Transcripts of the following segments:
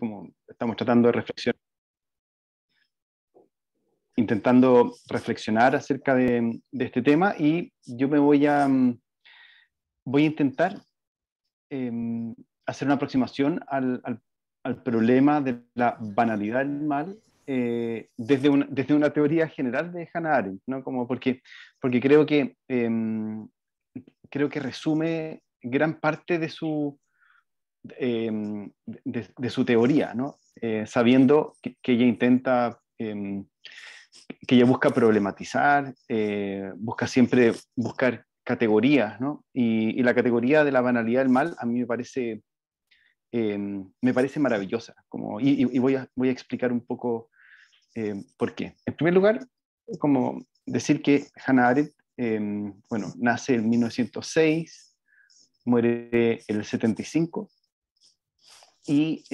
como estamos tratando de reflexionar, intentando reflexionar acerca de este tema, y yo me voy a intentar hacer una aproximación al problema de la banalidad del mal, desde una teoría general de Hannah Arendt, ¿no? Como porque creo que resume gran parte de su teoría, ¿no? Sabiendo que ella intenta, que ella busca problematizar, busca siempre buscar categorías, ¿no? Y la categoría de la banalidad del mal a mí me parece maravillosa, y voy a explicar un poco por qué. En primer lugar, como decir que Hannah Arendt, bueno, nace en 1906, muere en el 75, y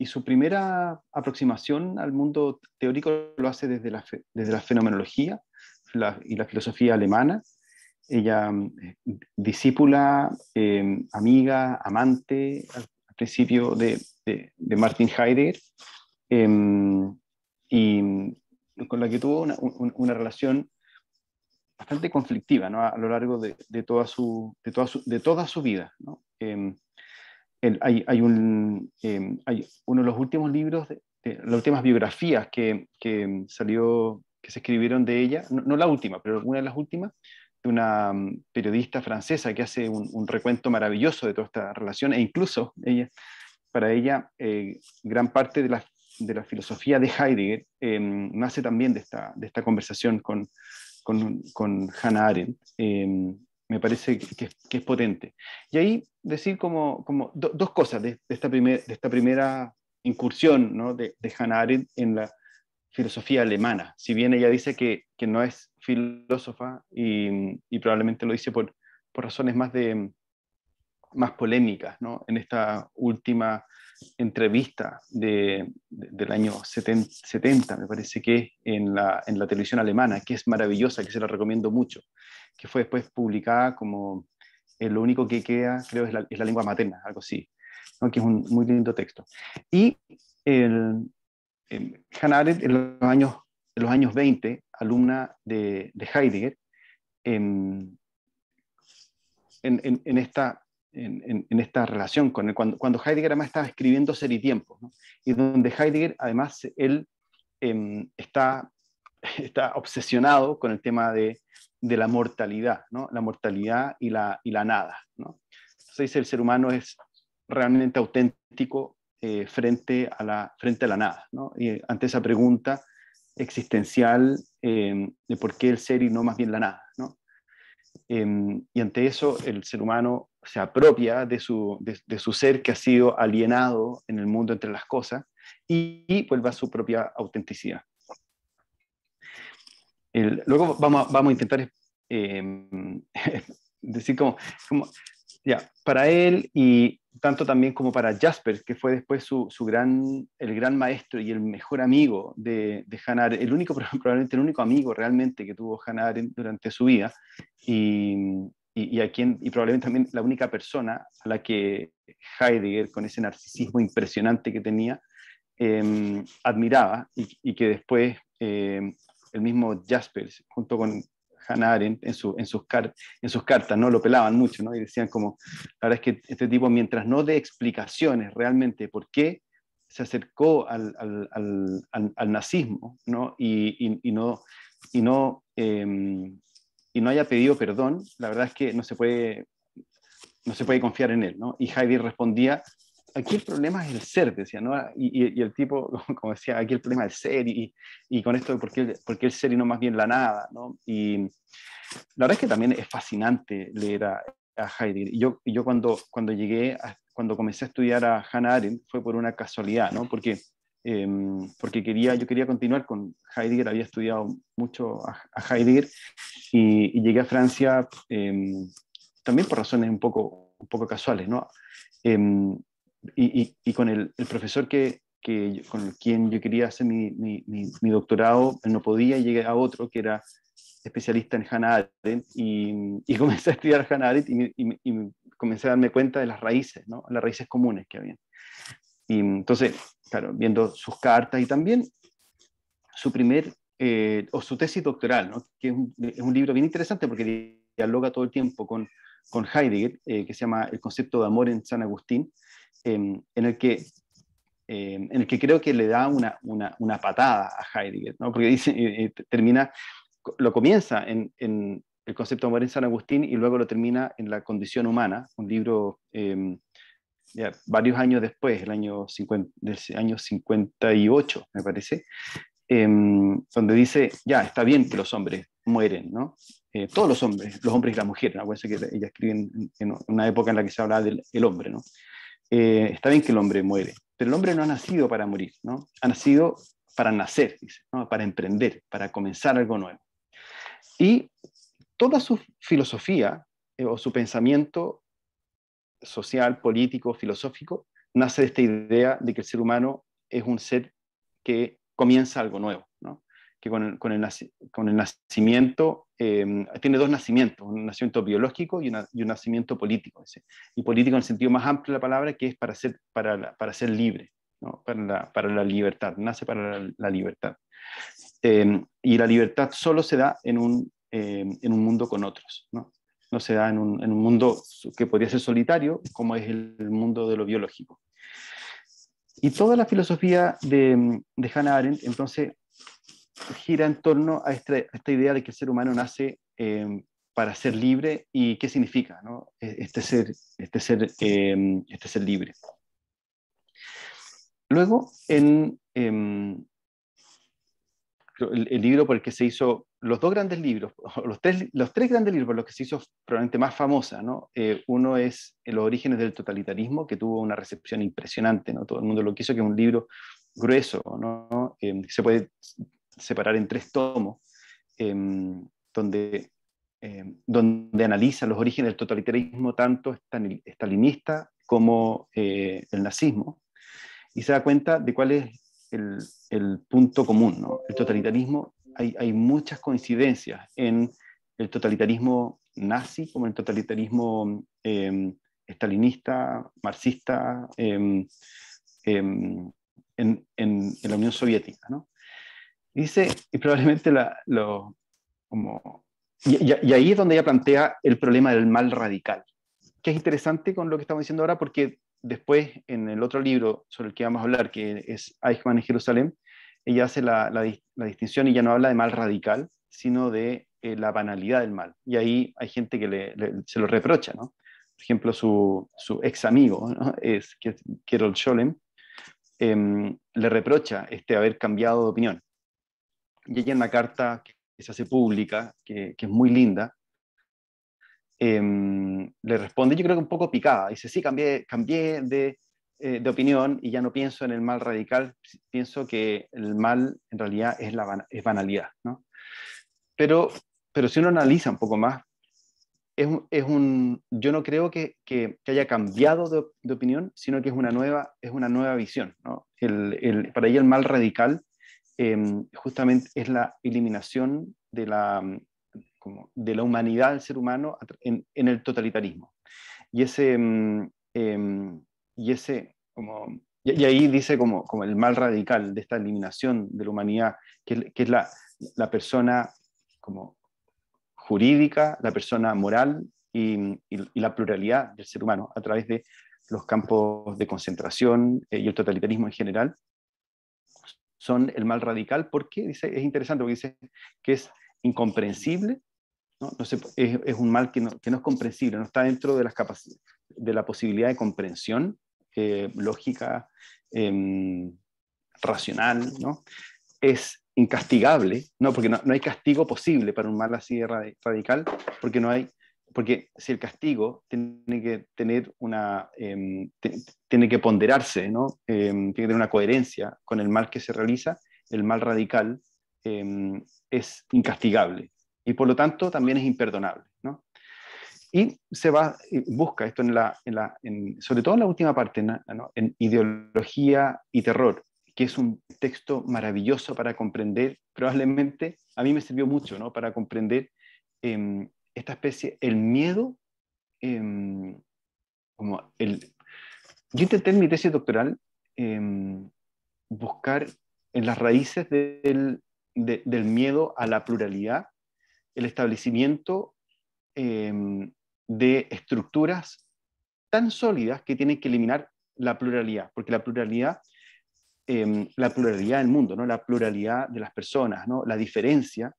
su primera aproximación al mundo teórico lo hace desde la fenomenología y la filosofía alemana. Ella, discípula, amiga, amante al principio de Martin Heidegger, eh, y con la que tuvo una relación bastante conflictiva, ¿no? A lo largo de toda su vida, ¿no? Hay uno de los últimos libros, las últimas biografías que se escribieron de ella, no la última, pero una de las últimas, de una periodista francesa que hace un recuento maravilloso de toda esta relación, e incluso para ella, gran parte de la filosofía de Heidegger nace también de esta conversación con Hannah Arendt. Me parece que es potente. Y ahí decir dos cosas de esta primera incursión, ¿no? de Hannah Arendt en la filosofía alemana. Si bien ella dice que no es filósofa, y probablemente lo dice por razones más polémicas, ¿no? En esta última entrevista del año 70, me parece que es en la televisión alemana, que es maravillosa, que se la recomiendo mucho, que fue después publicada como lo único que queda, creo, es la lengua materna, algo así, ¿no? Que es un muy lindo texto. Y Hannah Arendt, en los años 20, alumna de Heidegger, en, en esta relación con él, cuando Heidegger además estaba escribiendo Ser y Tiempo, ¿no? Y donde Heidegger además él está obsesionado con el tema de la mortalidad, ¿no? La mortalidad y la nada, ¿no? Entonces dice, el ser humano es realmente auténtico frente a la nada, ¿no? Y ante esa pregunta existencial, de por qué el ser y no más bien la nada, ¿no? Y ante eso el ser humano se apropia de su ser, que ha sido alienado en el mundo entre las cosas, y vuelve a su propia autenticidad. Luego vamos a intentar decir ya, para él, y tanto también como para Jaspers, que fue después el gran maestro y el mejor amigo de Hannah Arendt, probablemente el único amigo realmente que tuvo Hannah Arendt durante su vida, y probablemente también la única persona a la que Heidegger, con ese narcisismo impresionante que tenía, admiraba, y que después el mismo Jaspers, junto con Hannah Arendt, en sus cartas, ¿no? Lo pelaban mucho, ¿no? Y decían como, la verdad es que este tipo, mientras no dé explicaciones realmente por qué se acercó al nazismo, ¿no? Y no haya pedido perdón, la verdad es que no se puede confiar en él, ¿no? Y Heidi respondía, aquí el problema es el ser, decía, ¿no? Y el tipo, como decía, aquí el problema es el ser, y con esto de por qué el ser y no más bien la nada, ¿no? Y la verdad es que también es fascinante leer a Heidegger. Y yo cuando comencé a estudiar a Hannah Arendt fue por una casualidad, ¿no? Porque yo quería continuar con Heidegger, había estudiado mucho a Heidegger, y llegué a Francia también por razones un poco casuales, ¿no? Eh, y con el profesor con quien yo quería hacer mi doctorado, él no podía, y llegué a otro que era especialista en Hannah Arendt, y comencé a estudiar Hannah Arendt, y comencé a darme cuenta de las raíces, ¿no? Las raíces comunes que había. Y entonces, claro, viendo sus cartas y también su primer, o su tesis doctoral, ¿no? Que es un libro bien interesante porque dialoga todo el tiempo con Heidegger, que se llama El concepto de amor en San Agustín, en el que creo que le da una patada a Heidegger, ¿no? Porque dice, termina, lo comienza en el concepto de amor en San Agustín y luego lo termina en La condición humana, un libro ya, varios años después, del año 58, me parece, donde dice, ya, está bien que los hombres mueren, ¿no? Todos los hombres y las mujeres, ¿no? Acuérdense que ella escribe en una época en la que se habla del el hombre, ¿no? Está bien que el hombre muere, pero el hombre no ha nacido para morir, ¿no? Ha nacido para nacer, dice, ¿no? Para emprender, para comenzar algo nuevo. Y toda su filosofía o su pensamiento social, político, filosófico, nace de esta idea de que el ser humano es un ser que comienza algo nuevo, ¿no? Que con el nacimiento, tiene dos nacimientos, un nacimiento biológico y un nacimiento político. Y político en el sentido más amplio de la palabra, que es para ser libre, ¿no? Para la libertad, nace para la libertad. Y la libertad solo se da en un mundo con otros, ¿no? No se da en un mundo que podría ser solitario, como es el mundo de lo biológico. Y toda la filosofía de Hannah Arendt, entonces, gira en torno a esta idea de que el ser humano nace para ser libre y qué significa, ¿no? Este ser libre. Luego, el libro por el que se hizo, los dos grandes libros, los tres grandes libros por los que se hizo probablemente más famosa, ¿no? Uno es Los orígenes del totalitarismo, que tuvo una recepción impresionante, ¿no? Todo el mundo lo quiso, que es un libro grueso, ¿no? Se puede separar en tres tomos, eh, donde, donde analiza los orígenes del totalitarismo tanto estalinista como el nazismo, y se da cuenta de cuál es el punto común, ¿no? El totalitarismo, hay muchas coincidencias en el totalitarismo nazi como en el totalitarismo estalinista, marxista, en la Unión Soviética, ¿no? Dice, y probablemente como, y ahí es donde ella plantea el problema del mal radical, que es interesante con lo que estamos diciendo ahora, porque después en el otro libro sobre el que vamos a hablar, que es Eichmann en Jerusalén, ella hace la distinción y ya no habla de mal radical, sino de la banalidad del mal. Y ahí hay gente que se lo reprocha, ¿no? Por ejemplo, su ex amigo, ¿no? Que es Gerald Scholem, le reprocha haber cambiado de opinión. Y ella en una carta que se hace pública, que es muy linda, le responde, yo creo que un poco picada, dice, sí, cambié de opinión y ya no pienso en el mal radical, pienso que el mal en realidad es banalidad, ¿no? Pero, pero si uno analiza un poco más, yo no creo que haya cambiado de opinión, sino que es una nueva visión, ¿no? Para ella el mal radical justamente es la eliminación de la humanidad del ser humano en el totalitarismo. Y ese, y ese como, y ahí dice como el mal radical de esta eliminación de la humanidad, que es la persona como jurídica, la persona moral y la pluralidad del ser humano a través de los campos de concentración y el totalitarismo en general, son el mal radical porque es interesante porque dice que es incomprensible, ¿no? Es un mal que no es comprensible, no está dentro de de la posibilidad de comprensión lógica, eh, racional, ¿no? Es incastigable, ¿no? Porque no hay castigo posible para un mal así de radical, porque no hay, porque si el castigo tiene que tener tiene que ponderarse, ¿no? Tiene que tener una coherencia con el mal que se realiza, el mal radical es incastigable y por lo tanto también es imperdonable, ¿no? Y busca esto sobre todo en la última parte, ¿no? En Ideología y Terror, que es un texto maravilloso para comprender, probablemente a mí me sirvió mucho, ¿no? Para comprender esta especie, el miedo, eh, como el, yo intenté en mi tesis doctoral buscar en las raíces del miedo a la pluralidad el establecimiento de estructuras tan sólidas que tienen que eliminar la pluralidad, porque la pluralidad del mundo, ¿no? La pluralidad de las personas, ¿no? La diferencia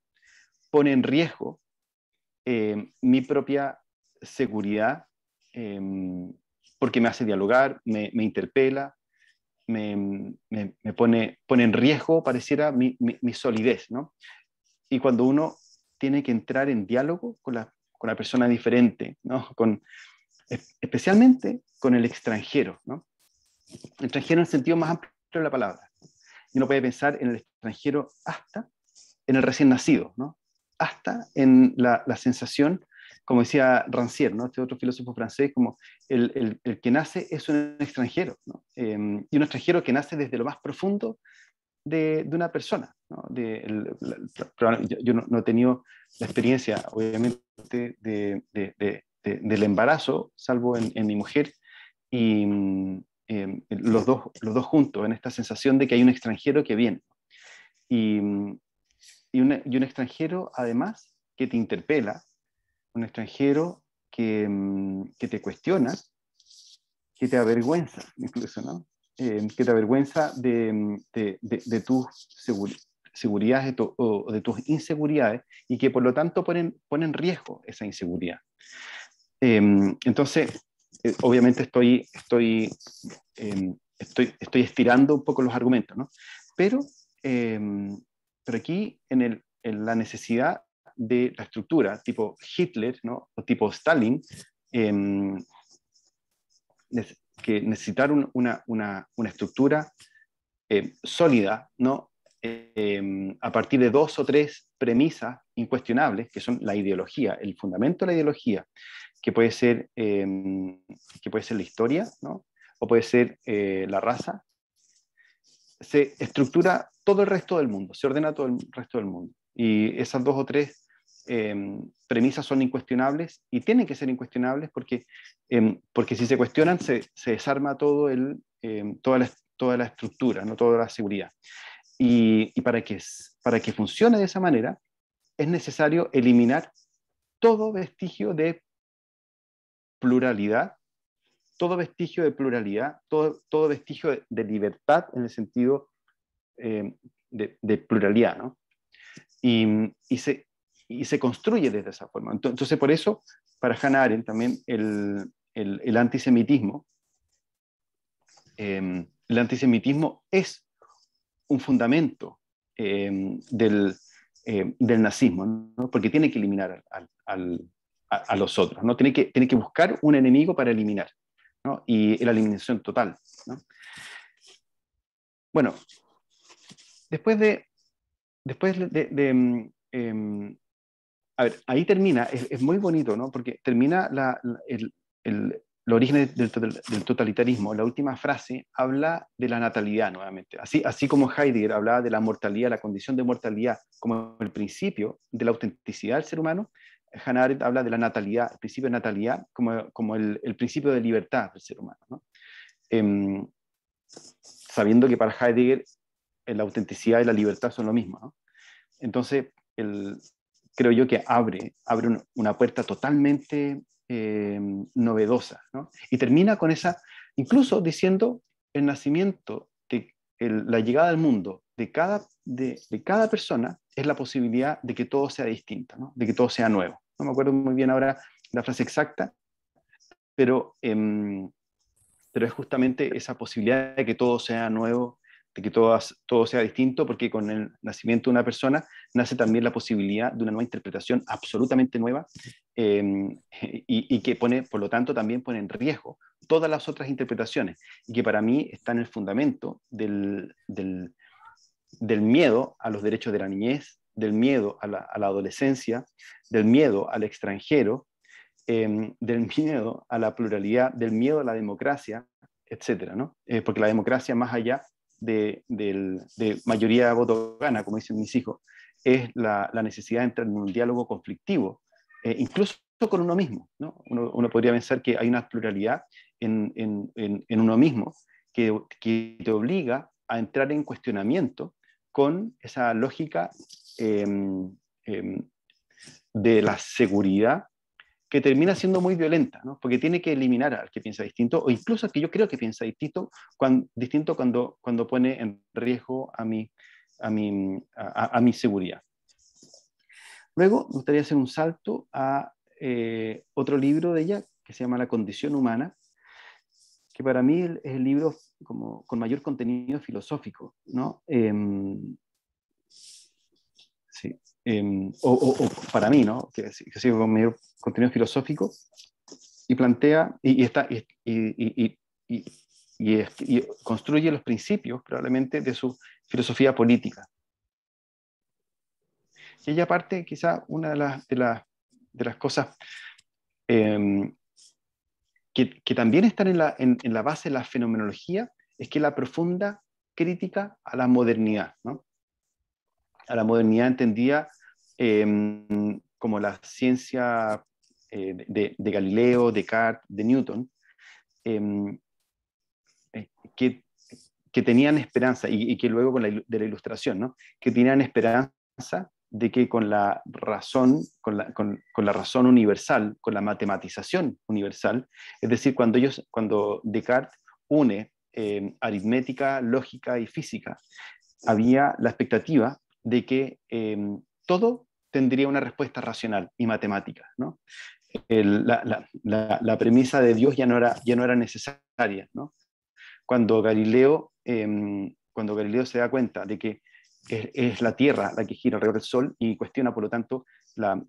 pone en riesgo mi propia seguridad, eh, porque me hace dialogar, me interpela, pone en riesgo, pareciera, mi solidez, ¿no? Y cuando uno tiene que entrar en diálogo con la persona diferente, ¿no? Especialmente con el extranjero, ¿no? El extranjero en el sentido más amplio de la palabra. Y uno puede pensar en el extranjero hasta en el recién nacido, ¿no? Hasta en la sensación, como decía Rancière, ¿no? Este otro filósofo francés, como el que nace es un extranjero, ¿no? Y un extranjero que nace desde lo más profundo de una persona, ¿no? Yo no he tenido la experiencia, obviamente, del embarazo, salvo en mi mujer, y los dos juntos, en esta sensación de que hay un extranjero que viene. Y, y un extranjero, además, que te interpela, un extranjero que te cuestiona, que te avergüenza, incluso, ¿no? Que te avergüenza de tus seguridades o de tus inseguridades y que por lo tanto ponen en riesgo esa inseguridad. Entonces, obviamente estoy estirando un poco los argumentos, ¿no? Pero, eh, pero aquí en la necesidad de la estructura tipo Hitler, ¿no? O tipo Stalin, eh, que necesitaron una estructura sólida, ¿no? A partir de 2 o 3 premisas incuestionables, que son la ideología, el fundamento de la ideología, que puede ser la historia, ¿no? O puede ser la raza, se estructura todo el resto del mundo, se ordena todo el resto del mundo. Y esas 2 o 3 premisas son incuestionables y tienen que ser incuestionables porque si se cuestionan se desarma toda la estructura, ¿no? Toda la seguridad. Y para que funcione de esa manera es necesario eliminar todo vestigio de pluralidad, todo vestigio de libertad en el sentido de pluralidad, ¿no? Y se construye desde esa forma. Entonces, por eso, para Hannah Arendt también el antisemitismo, es un fundamento del nazismo, ¿no? Porque tiene que eliminar a los otros, ¿no? Tiene que buscar un enemigo para eliminar, ¿no? Y la eliminación total, ¿no? Bueno, a ver, ahí termina, es muy bonito, ¿no? Porque termina los orígenes del totalitarismo. La última frase habla de la natalidad nuevamente. Así como Heidegger hablaba de la mortalidad, la condición de mortalidad como el principio de la autenticidad del ser humano, Hannah Arendt habla de la natalidad, el principio de natalidad como el principio de libertad del ser humano, ¿no? Em, Sabiendo que para Heidegger la autenticidad y la libertad son lo mismo, ¿no? Entonces, creo yo que abre una puerta totalmente novedosa, ¿no? Y termina con esa, incluso diciendo el nacimiento, la llegada al mundo de cada persona es la posibilidad de que todo sea distinto, ¿no? De que todo sea nuevo. No me acuerdo muy bien ahora la frase exacta, pero es justamente esa posibilidad de que todo sea nuevo, de que todo sea distinto, porque con el nacimiento de una persona nace también la posibilidad de una nueva interpretación absolutamente nueva y que por lo tanto, también pone en riesgo todas las otras interpretaciones, y que para mí está en el fundamento del miedo a los derechos de la niñez, del miedo a la adolescencia, del miedo al extranjero, del miedo a la pluralidad, del miedo a la democracia, etcétera, ¿no? Porque la democracia, más allá de mayoría de voto gana, como dicen mis hijos, es la necesidad de entrar en un diálogo conflictivo, incluso con uno mismo, ¿no? Uno podría pensar que hay una pluralidad en uno mismo que te obliga a entrar en cuestionamiento con esa lógica eh, eh, de la seguridad, que termina siendo muy violenta, ¿no? Porque tiene que eliminar al que piensa distinto, o incluso al que yo creo que piensa distinto cuando pone en riesgo a mi seguridad. Luego me gustaría hacer un salto a otro libro de ella, que se llama La condición humana, que para mí es el libro como, con mayor contenido filosófico, ¿no? Sí. O para mí, ¿no? Que sigue con mayor contenido filosófico, y plantea, y construye los principios, probablemente, de su filosofía política. Y ella parte, quizá, una de las cosas eh, que también están en la base de la fenomenología, es que la profunda crítica a la modernidad, ¿no? A la modernidad entendida como la ciencia de Galileo, Descartes, de Newton, eh, que, que tenían esperanza, y que luego de la ilustración, ¿no? Que tenían esperanza de que con la razón, con la razón universal, con la matematización universal, es decir, cuando Descartes une aritmética, lógica y física, había la expectativa de que todo tendría una respuesta racional y matemática, ¿no? La premisa de Dios ya no era necesaria, ¿no? Cuando Galileo se da cuenta de que es la Tierra la que gira alrededor del Sol, y cuestiona, por lo tanto, la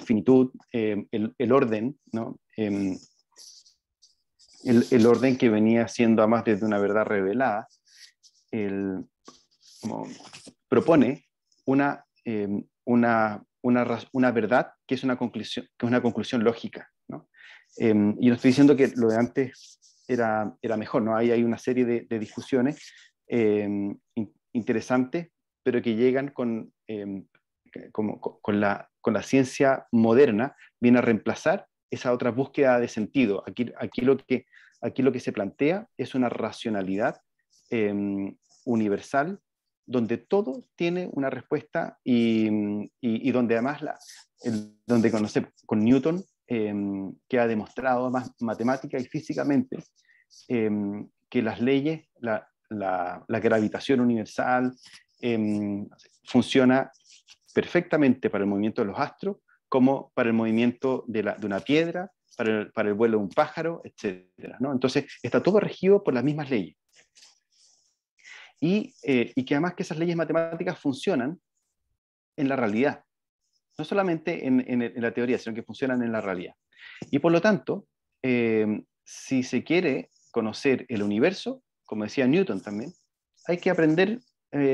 finitud, el orden, ¿no? El orden que venía siendo, además, desde una verdad revelada, como propone una, una verdad que es una conclusión lógica, ¿no? Y no estoy diciendo que lo de antes era mejor, ¿no? Hay una serie de discusiones interesantes, pero que llegan con la ciencia moderna, viene a reemplazar esa otra búsqueda de sentido. Aquí lo que se plantea es una racionalidad universal, donde todo tiene una respuesta, y donde además donde con Newton, que ha demostrado más matemática y físicamente eh, que las leyes, la gravitación universal funciona perfectamente para el movimiento de los astros, como para el movimiento de una piedra, para el vuelo de un pájaro, etcétera, ¿no? Entonces está todo regido por las mismas leyes. Y que además que esas leyes matemáticas funcionan en la realidad, no solamente en la teoría, sino que funcionan en la realidad. Y por lo tanto, si se quiere conocer el universo, como decía Newton también, hay que aprender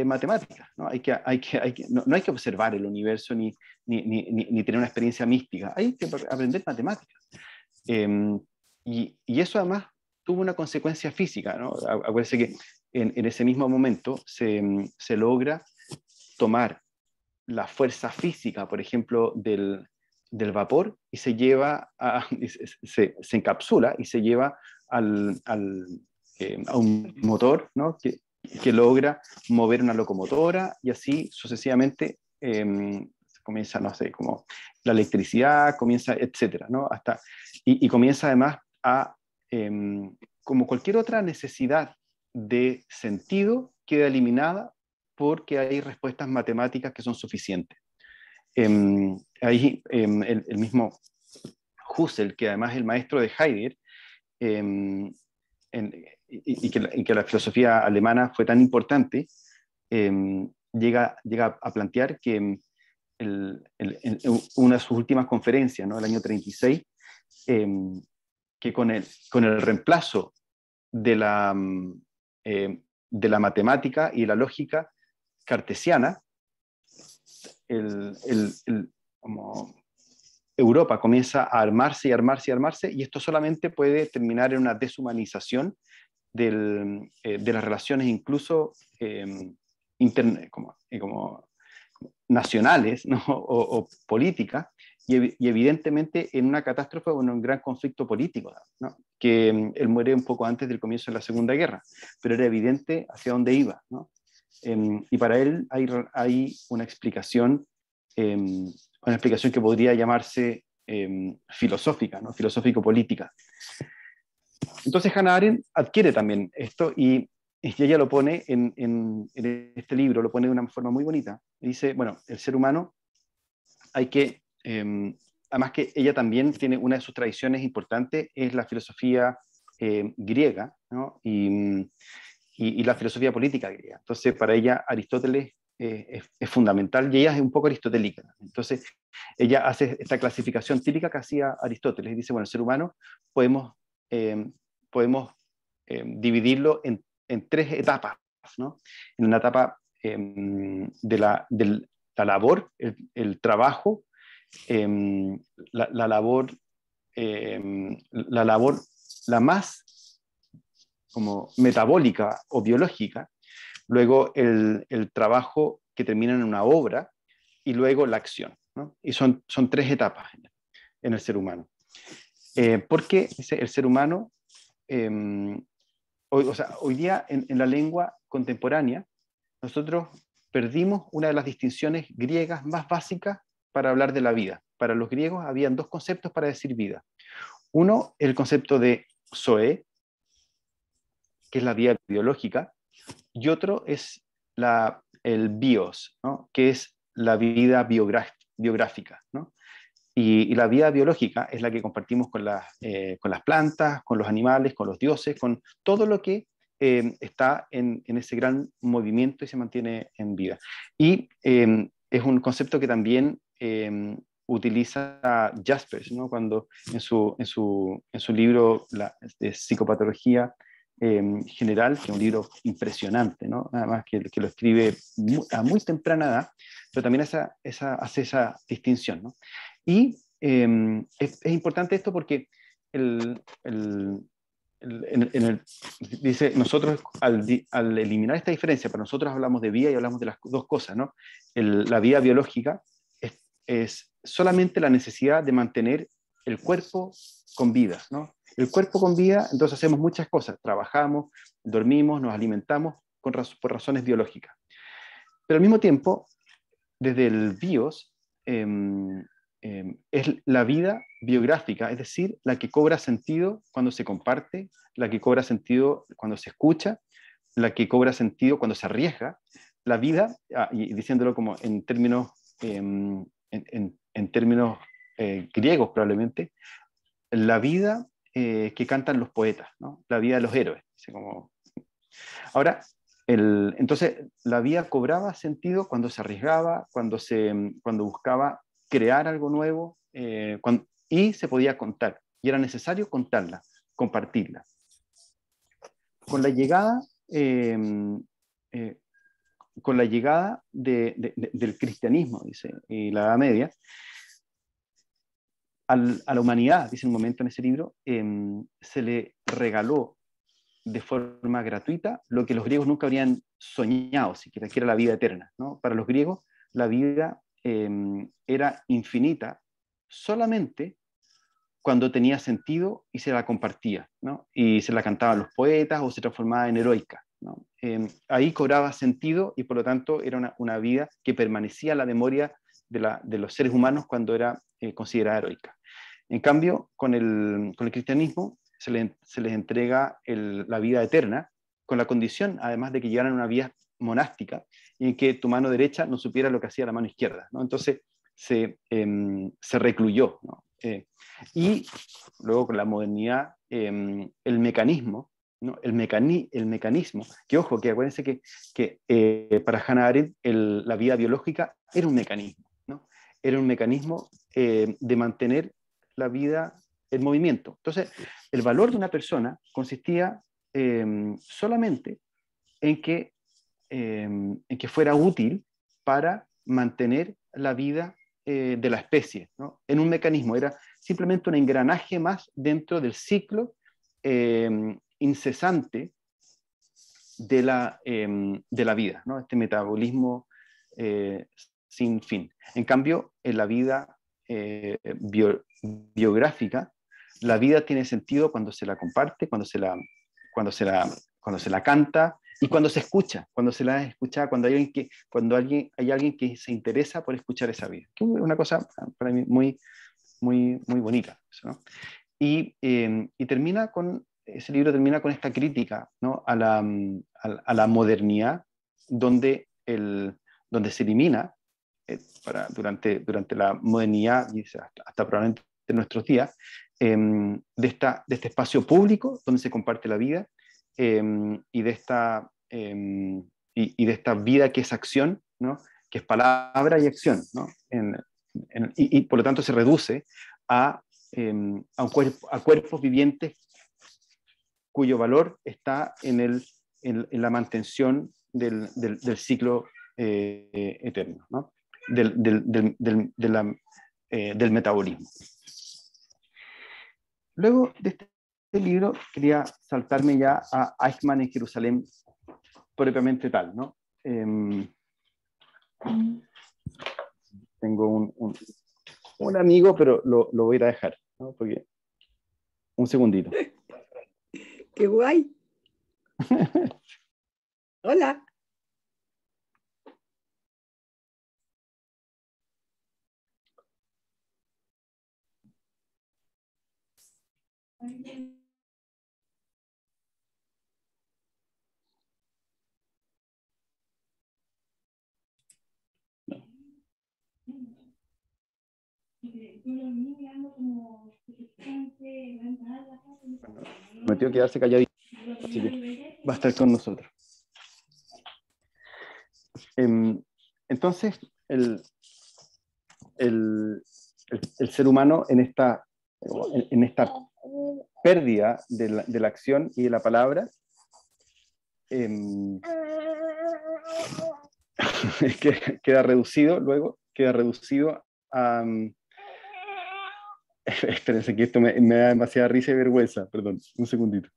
matemáticas, ¿no? No hay que observar el universo ni tener una experiencia mística, hay que aprender matemáticas. Y eso además tuvo una consecuencia física, ¿no? Acuérdense que en ese mismo momento se logra tomar la fuerza física, por ejemplo, del vapor, y se encapsula y se lleva a un motor, ¿no? que logra mover una locomotora, y así sucesivamente comienza, no sé, como la electricidad, comienza, etcétera, ¿no? Y comienza además como cualquier otra necesidad de sentido, queda eliminada porque hay respuestas matemáticas que son suficientes. Ahí el mismo Husserl, que además es el maestro de Heidegger, y que la filosofía alemana fue tan importante, llega a plantear que en una de sus últimas conferencias, ¿no? El año 36, que con el reemplazo de la matemática y la lógica cartesiana, como Europa comienza a armarse y armarse y armarse, y esto solamente puede terminar en una deshumanización de las relaciones, incluso como nacionales, ¿no? o políticas, y evidentemente en una catástrofe o en un gran conflicto político, ¿no? porque él muere un poco antes del comienzo de la Segunda Guerra, pero era evidente hacia dónde iba, ¿no? Y para él hay una explicación que podría llamarse filosófica, ¿no? Filosófico-política. Entonces Hannah Arendt adquiere también esto y ella lo pone en este libro, lo pone de una forma muy bonita. Dice, bueno, el ser humano hay que, además que ella también tiene una de sus tradiciones importantes, es la filosofía griega, ¿no? Y la filosofía política griega. Entonces, para ella Aristóteles es fundamental y ella es un poco aristotélica. Entonces, ella hace esta clasificación típica que hacía Aristóteles y dice, bueno, el ser humano podemos, eh, podemos dividirlo en tres etapas, ¿no? En una etapa de la labor, el trabajo, la labor, la labor la más como metabólica o biológica, luego el trabajo que termina en una obra y luego la acción, ¿no? Y son tres etapas en el ser humano. Porque el ser humano, hoy día en la lengua contemporánea, nosotros perdimos una de las distinciones griegas más básicas para hablar de la vida. Para los griegos habían dos conceptos para decir vida. Uno, el concepto de zoe, que es la vida biológica, y otro es el bios, ¿no? Que es la vida biográfica, ¿no? Y la vida biológica es la que compartimos con las plantas, con los animales, con los dioses, con todo lo que está en ese gran movimiento y se mantiene en vida. Y es un concepto que también utiliza Jaspers, ¿no? Cuando en su libro de psicopatología general, que es un libro impresionante, ¿no? Además que lo escribe a muy temprana edad, pero también hace esa distinción, ¿no? Y es importante esto porque el, el, dice, nosotros al eliminar esta diferencia, para nosotros hablamos de vida y hablamos de las dos cosas, ¿no? La vida biológica es solamente la necesidad de mantener el cuerpo con vida, ¿no? El cuerpo con vida, entonces hacemos muchas cosas, trabajamos, dormimos, nos alimentamos por razones biológicas. Pero al mismo tiempo, desde el BIOS, es la vida biográfica, es decir, la que cobra sentido cuando se comparte, la que cobra sentido cuando se escucha, la que cobra sentido cuando se arriesga, la vida, y diciéndolo como en términos, en términos griegos probablemente, la vida que cantan los poetas, ¿no? La vida de los héroes. Así como... Ahora, entonces la vida cobraba sentido cuando se arriesgaba, cuando buscaba crear algo nuevo y se podía contar. Y era necesario contarla, compartirla. Con la llegada, eh, eh, con la llegada del cristianismo, dice, y la Edad Media, a la humanidad, dice un momento en ese libro, se le regaló de forma gratuita lo que los griegos nunca habrían soñado, siquiera, que era la vida eterna, ¿no? Para los griegos, la vida era infinita solamente cuando tenía sentido y se la compartía, ¿no? Y se la cantaban los poetas o se transformaba en heroica, ¿no? Ahí cobraba sentido y por lo tanto era una vida que permanecía en la memoria de los seres humanos cuando era considerada heroica. En cambio, con el cristianismo se les entrega la vida eterna, con la condición, además, de que llegaran a una vida monástica y en que tu mano derecha no supiera lo que hacía la mano izquierda, ¿no? Entonces se recluyó, ¿no? Y luego con la modernidad, el mecanismo, ¿no? El mecanismo, que ojo, que acuérdense que para Hannah Arendt la vida biológica era un mecanismo, ¿no? Era un mecanismo de mantener la vida en movimiento. Entonces, el valor de una persona consistía solamente en que fuera útil para mantener la vida de la especie, ¿no? En un mecanismo, era simplemente un engranaje más dentro del ciclo incesante de la vida, ¿no? Este metabolismo eh, sin fin. En cambio, en la vida biográfica, La vida tiene sentido cuando se la comparte, cuando se la, cuando se la canta y cuando se escucha, cuando se la escucha, hay alguien que se interesa por escuchar esa vida. Que es una cosa para mí muy bonita. Eso, ¿no? Y ese libro termina con esta crítica, ¿no? A la modernidad, donde, donde se elimina, durante la modernidad, y hasta probablemente en nuestros días, de este espacio público donde se comparte la vida, y de esta vida que es acción, ¿no? Que es palabra y acción, ¿no? Y por lo tanto se reduce a, a cuerpos vivientes cuyo valor está en la mantención del ciclo eterno, ¿no? Del metabolismo. Luego de este libro quería saltarme ya a Eichmann en Jerusalén propiamente tal, ¿no? Tengo un amigo, pero lo voy a ir a dejar, ¿no? Porque, un segundito. ¡Qué guay! Hola. Me tengo que quedarse calladito, así que va a estar con nosotros. Entonces, el ser humano en esta pérdida de la acción y de la palabra, queda reducido a... espérense que esto me da demasiada risa y vergüenza, perdón, un segundito.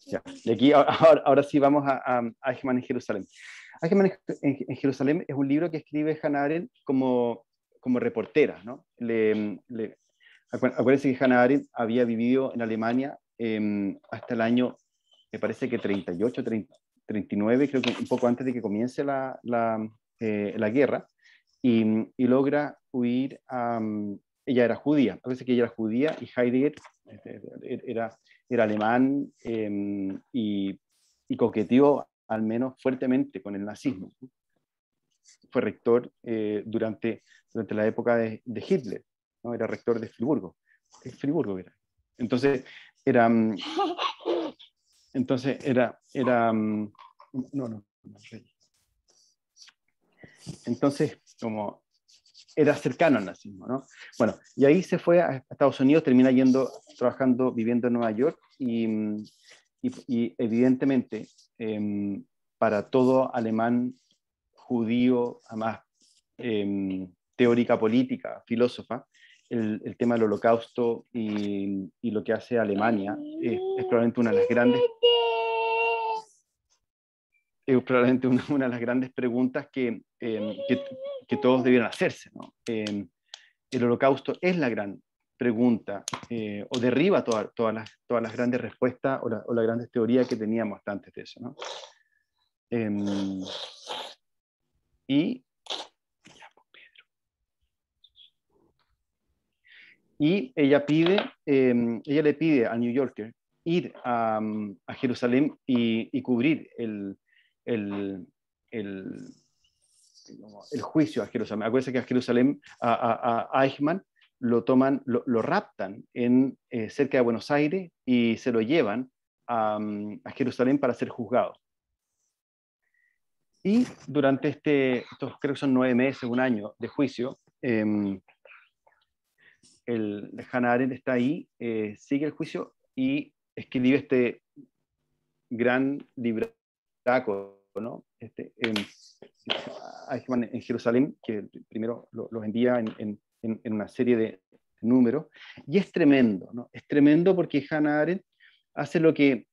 Ya. Y aquí ahora sí vamos a Eichmann en Jerusalén. Eichmann en Jerusalén es un libro que escribe Hannah Arendt como reportera, ¿no? Acuérdense que Hannah Arendt había vivido en Alemania hasta el año, me parece que 38, 39, creo que un poco antes de que comience la guerra, y logra huir a... ella era judía, parece que ella era judía, y Heidegger era alemán, y coqueteó al menos fuertemente con el nazismo. Fue rector durante la época de Hitler, ¿no? Era rector de Friburgo. Friburgo era. Entonces era no. Entonces, como era cercano al nazismo, ¿no? Bueno, y ahí se fue a Estados Unidos, termina trabajando, viviendo en Nueva York, y evidentemente, para todo alemán judío, además teórica política, filósofa, el tema del holocausto y lo que hace Alemania es probablemente una de las grandes una de las grandes preguntas que todos debieran hacerse, ¿no? El holocausto es la gran pregunta, o derriba todas las grandes respuestas o las grandes teorías que teníamos antes de eso, ¿no? Y ella le pide al New Yorker ir a Jerusalén y cubrir el juicio a Jerusalén. Acuérdense que a Jerusalén, a Eichmann, lo raptan cerca de Buenos Aires y se lo llevan a Jerusalén para ser juzgado. Y durante estos creo que son 9 meses, un año de juicio, Hannah Arendt está ahí, sigue el juicio y escribe este gran libraco, ¿no? Eichmann en Jerusalén, que primero lo envía en una serie número, y es tremendo, ¿no? Es tremendo porque Hannah Arendt hace lo que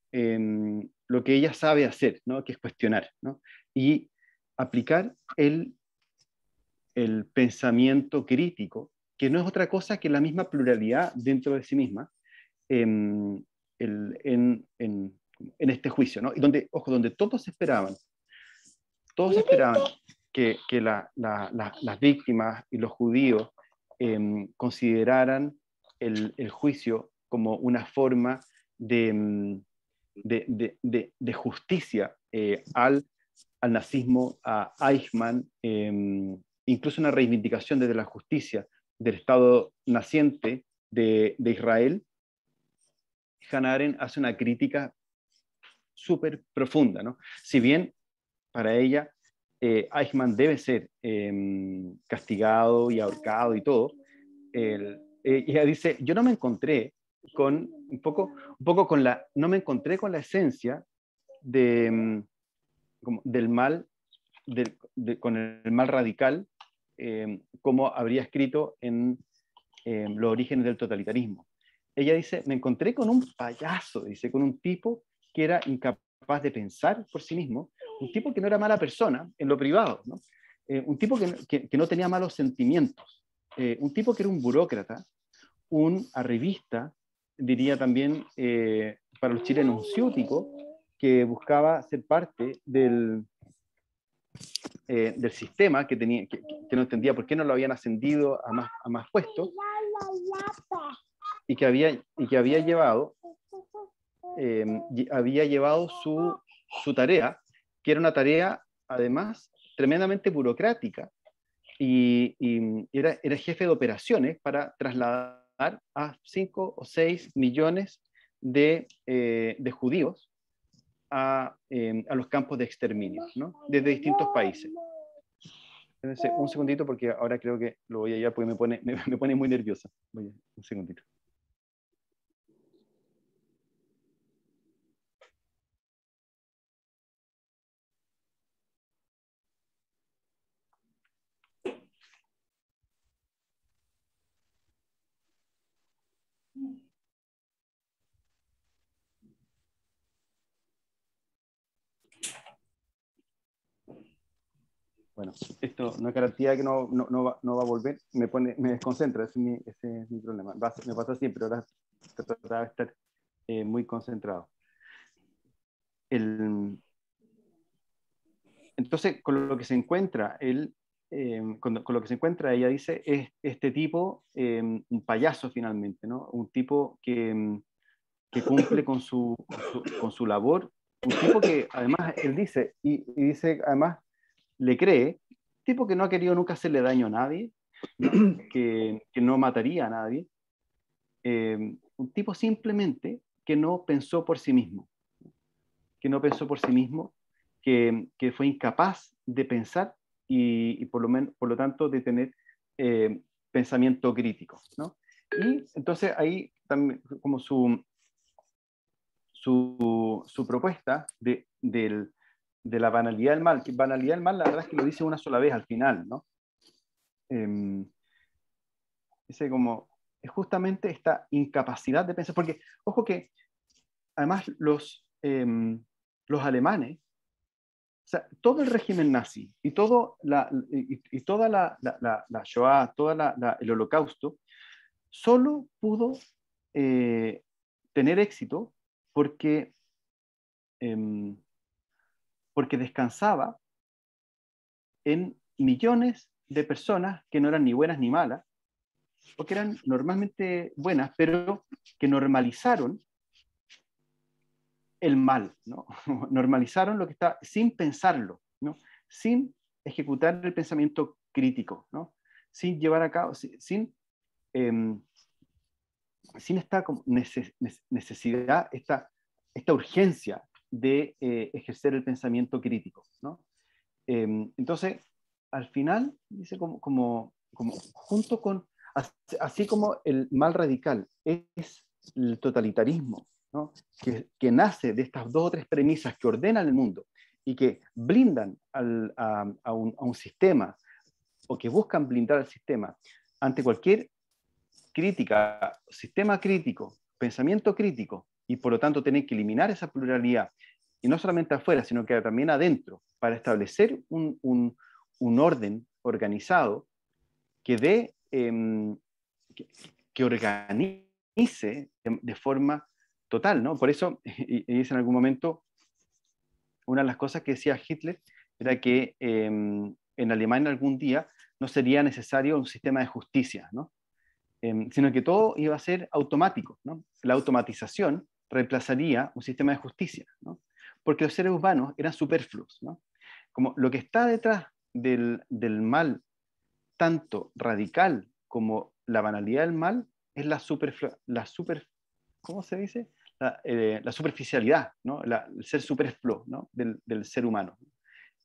ella sabe hacer, ¿no? Que es cuestionar, ¿no? Y aplicar el pensamiento crítico, que no es otra cosa que la misma pluralidad dentro de sí misma, en, en este juicio, ¿no? Y donde, ojo, donde todos esperaban que las víctimas y los judíos consideraran el juicio como una forma de justicia al nazismo, a Eichmann, incluso una reivindicación desde la justicia del Estado naciente de Israel. Hannah Arendt hace una crítica súper profunda, ¿no? Si bien para ella Eichmann debe ser castigado y ahorcado y todo, ella dice, yo no me encontré con no me encontré con la esencia del mal, con el mal radical, como habría escrito en Los orígenes del totalitarismo. Ella dice, me encontré con un payaso, dice, con un tipo que era incapaz de pensar por sí mismo, un tipo que no era mala persona en lo privado, ¿no? Un tipo que no tenía malos sentimientos, un tipo que era un burócrata, un arribista, diría también para los chilenos, un ciútico, que buscaba ser parte del sistema, que no entendía por qué no lo habían ascendido a más puestos, y que había llevado su tarea, que era una tarea además tremendamente burocrática, y era jefe de operaciones para trasladar a 5 o 6 millones de judíos a los campos de exterminio, ¿no? Desde distintos países. Entonces, un segundito, porque ahora creo que lo voy a llevar porque me pone muy nerviosa. Un segundito. Bueno, esto no es garantía que no va a volver, me desconcentra, ese es mi problema. Me pasa siempre, ahora trataba de estar muy concentrado. Entonces, con lo que se encuentra con lo que se encuentra, ella dice, es este tipo, un payaso finalmente, ¿no? Un tipo que cumple con su labor, un tipo que además, él dice, y dice además, le cree, tipo que no ha querido nunca hacerle daño a nadie, ¿no? Que no mataría a nadie, un tipo simplemente que no pensó por sí mismo, que fue incapaz de pensar y por lo tanto de tener pensamiento crítico, ¿no? Y entonces ahí también como su propuesta de la banalidad del mal, que banalidad del mal la verdad es que lo dice una sola vez al final, ¿no? Dice como, es justamente esta incapacidad de pensar, porque, ojo que, además los alemanes, o sea, todo el régimen nazi y, toda la Shoah, el holocausto, solo pudo tener éxito porque, porque descansaba en millones de personas que no eran ni buenas ni malas, o que eran normalmente buenas, pero que normalizaron el mal, ¿no? Normalizaron lo que está sin pensarlo, ¿no? Sin ejecutar el pensamiento crítico, ¿no? Sin llevar a cabo, sin esta necesidad, esta urgencia de ejercer el pensamiento crítico, ¿no? Entonces, al final, dice como junto con, así como el mal radical es el totalitarismo, ¿no? que nace de estas dos o tres premisas que ordenan el mundo y que blindan a un sistema, o que buscan blindar al sistema ante cualquier crítica, sistema crítico, pensamiento crítico, y por lo tanto tener que eliminar esa pluralidad, y no solamente afuera, sino que también adentro, para establecer un orden organizado que dé, que organice de forma total, ¿no? Por eso, y dice en algún momento, una de las cosas que decía Hitler era que en Alemania algún día no sería necesario un sistema de justicia, ¿no? Sino que todo iba a ser automático, ¿no? La automatización reemplazaría un sistema de justicia, ¿no? Porque los seres humanos eran superfluos, ¿no? Como lo que está detrás del mal, tanto radical como la banalidad del mal, es ¿cómo se dice? La superficialidad, ¿no? El ser superfluo, ¿no? del ser humano.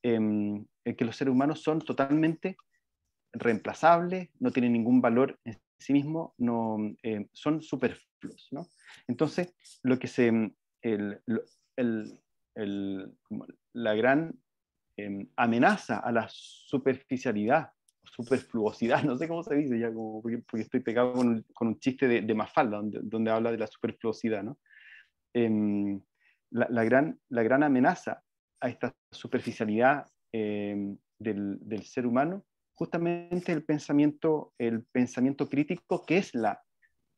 Que los seres humanos son totalmente reemplazables, no tienen ningún valor en sí mismo, no, son superfluos, ¿no? Entonces, lo que se, el, el, como la gran amenaza a la superficialidad, superfluosidad, no sé cómo se dice ya, como, porque estoy pegado con un chiste de Mafalda, donde habla de la superfluosidad, ¿no? La gran amenaza a esta superficialidad del ser humano, justamente el pensamiento crítico, que es la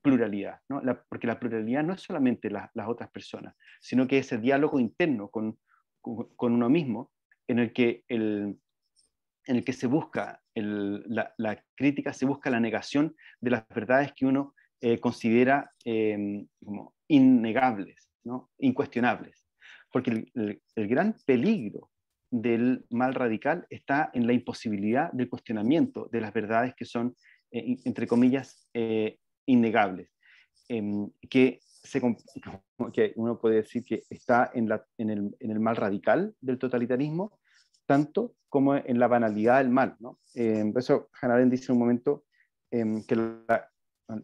pluralidad, ¿no? Porque la pluralidad no es solamente las otras personas, sino que ese diálogo interno con uno mismo, en el que, en el que se busca la crítica, se busca la negación de las verdades que uno considera como innegables, ¿no? Incuestionables. Porque el gran peligro del mal radical está en la imposibilidad del cuestionamiento de las verdades que son, entre comillas, innegables. Que, que uno puede decir que está en el mal radical del totalitarismo, tanto como en la banalidad del mal, ¿no? Por eso Hannah Arendt dice en un momento que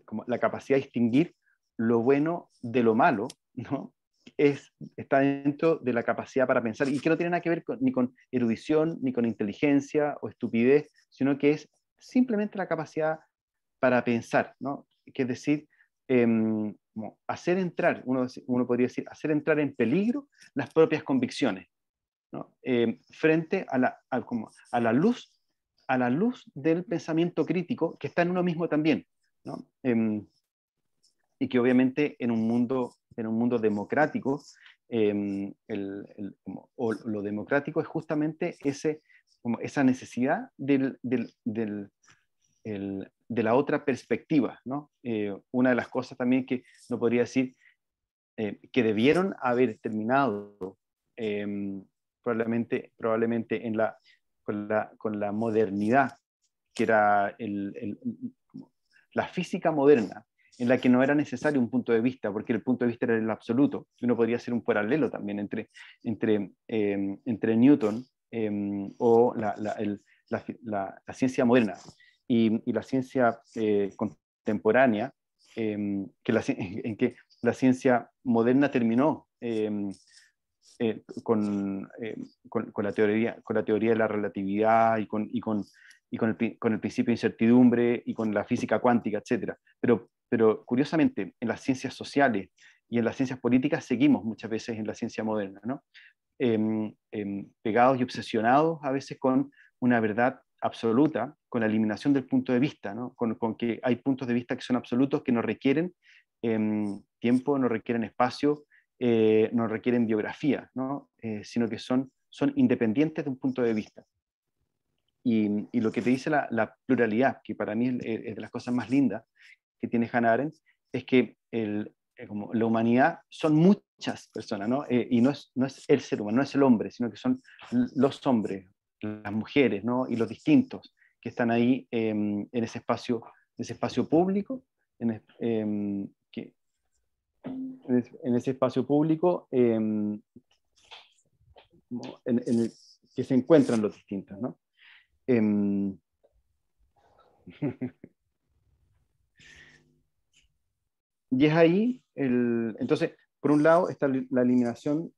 como la capacidad de distinguir lo bueno de lo malo, ¿no? Está dentro de la capacidad para pensar, y que no tiene nada que ver ni con erudición, ni con inteligencia o estupidez, sino que es simplemente la capacidad para pensar, ¿no? Que es decir, como hacer entrar, uno podría decir, hacer entrar en peligro las propias convicciones, ¿no? Frente como a la luz del pensamiento crítico que está en uno mismo también, ¿no? Y que obviamente en un mundo democrático, o lo democrático es justamente como esa necesidad de la otra perspectiva, ¿no? Una de las cosas también que no podría decir que debieron haber terminado probablemente con la modernidad, que era la física moderna, en la que no era necesario un punto de vista, porque el punto de vista era el absoluto. Uno podría hacer un paralelo también entre Newton o la ciencia moderna y la ciencia contemporánea, en que la ciencia moderna terminó con la teoría de la relatividad con el principio de incertidumbre y con la física cuántica, etc. Pero curiosamente, en las ciencias sociales y en las ciencias políticas seguimos muchas veces en la ciencia moderna, ¿no? Pegados y obsesionados a veces con una verdad absoluta, con la eliminación del punto de vista, ¿no? Con que hay puntos de vista que son absolutos, que no requieren tiempo, no requieren espacio, no requieren biografía, ¿no? Sino que son independientes de un punto de vista. Y lo que te dice la pluralidad, que para mí es de las cosas más lindas que tiene Hannah Arendt, es que como la humanidad son muchas personas, ¿no? Y no es el ser humano, no es el hombre, sino que son los hombres, las mujeres, ¿no? Y los distintos que están ahí en ese espacio público, en ese espacio público que se encuentran los distintos, ¿no? Y es ahí, entonces, por un lado está la eliminación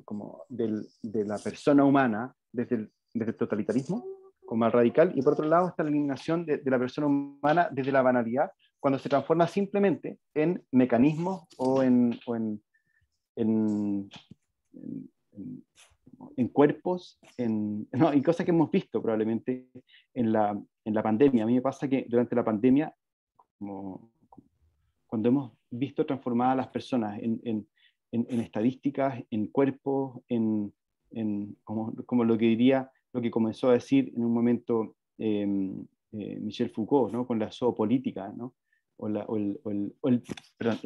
como de la persona humana desde el totalitarismo, como al radical, y por otro lado está la eliminación de la persona humana desde la banalidad, cuando se transforma simplemente en mecanismos o en, en, en cuerpos, no, y cosas que hemos visto probablemente en la pandemia. A mí me pasa que durante la pandemia, como, cuando hemos visto transformadas a las personas en estadísticas, en cuerpos, como lo que diría, lo que comenzó a decir en un momento Michel Foucault, ¿no? Con la zoopolítica, ¿no? Perdón,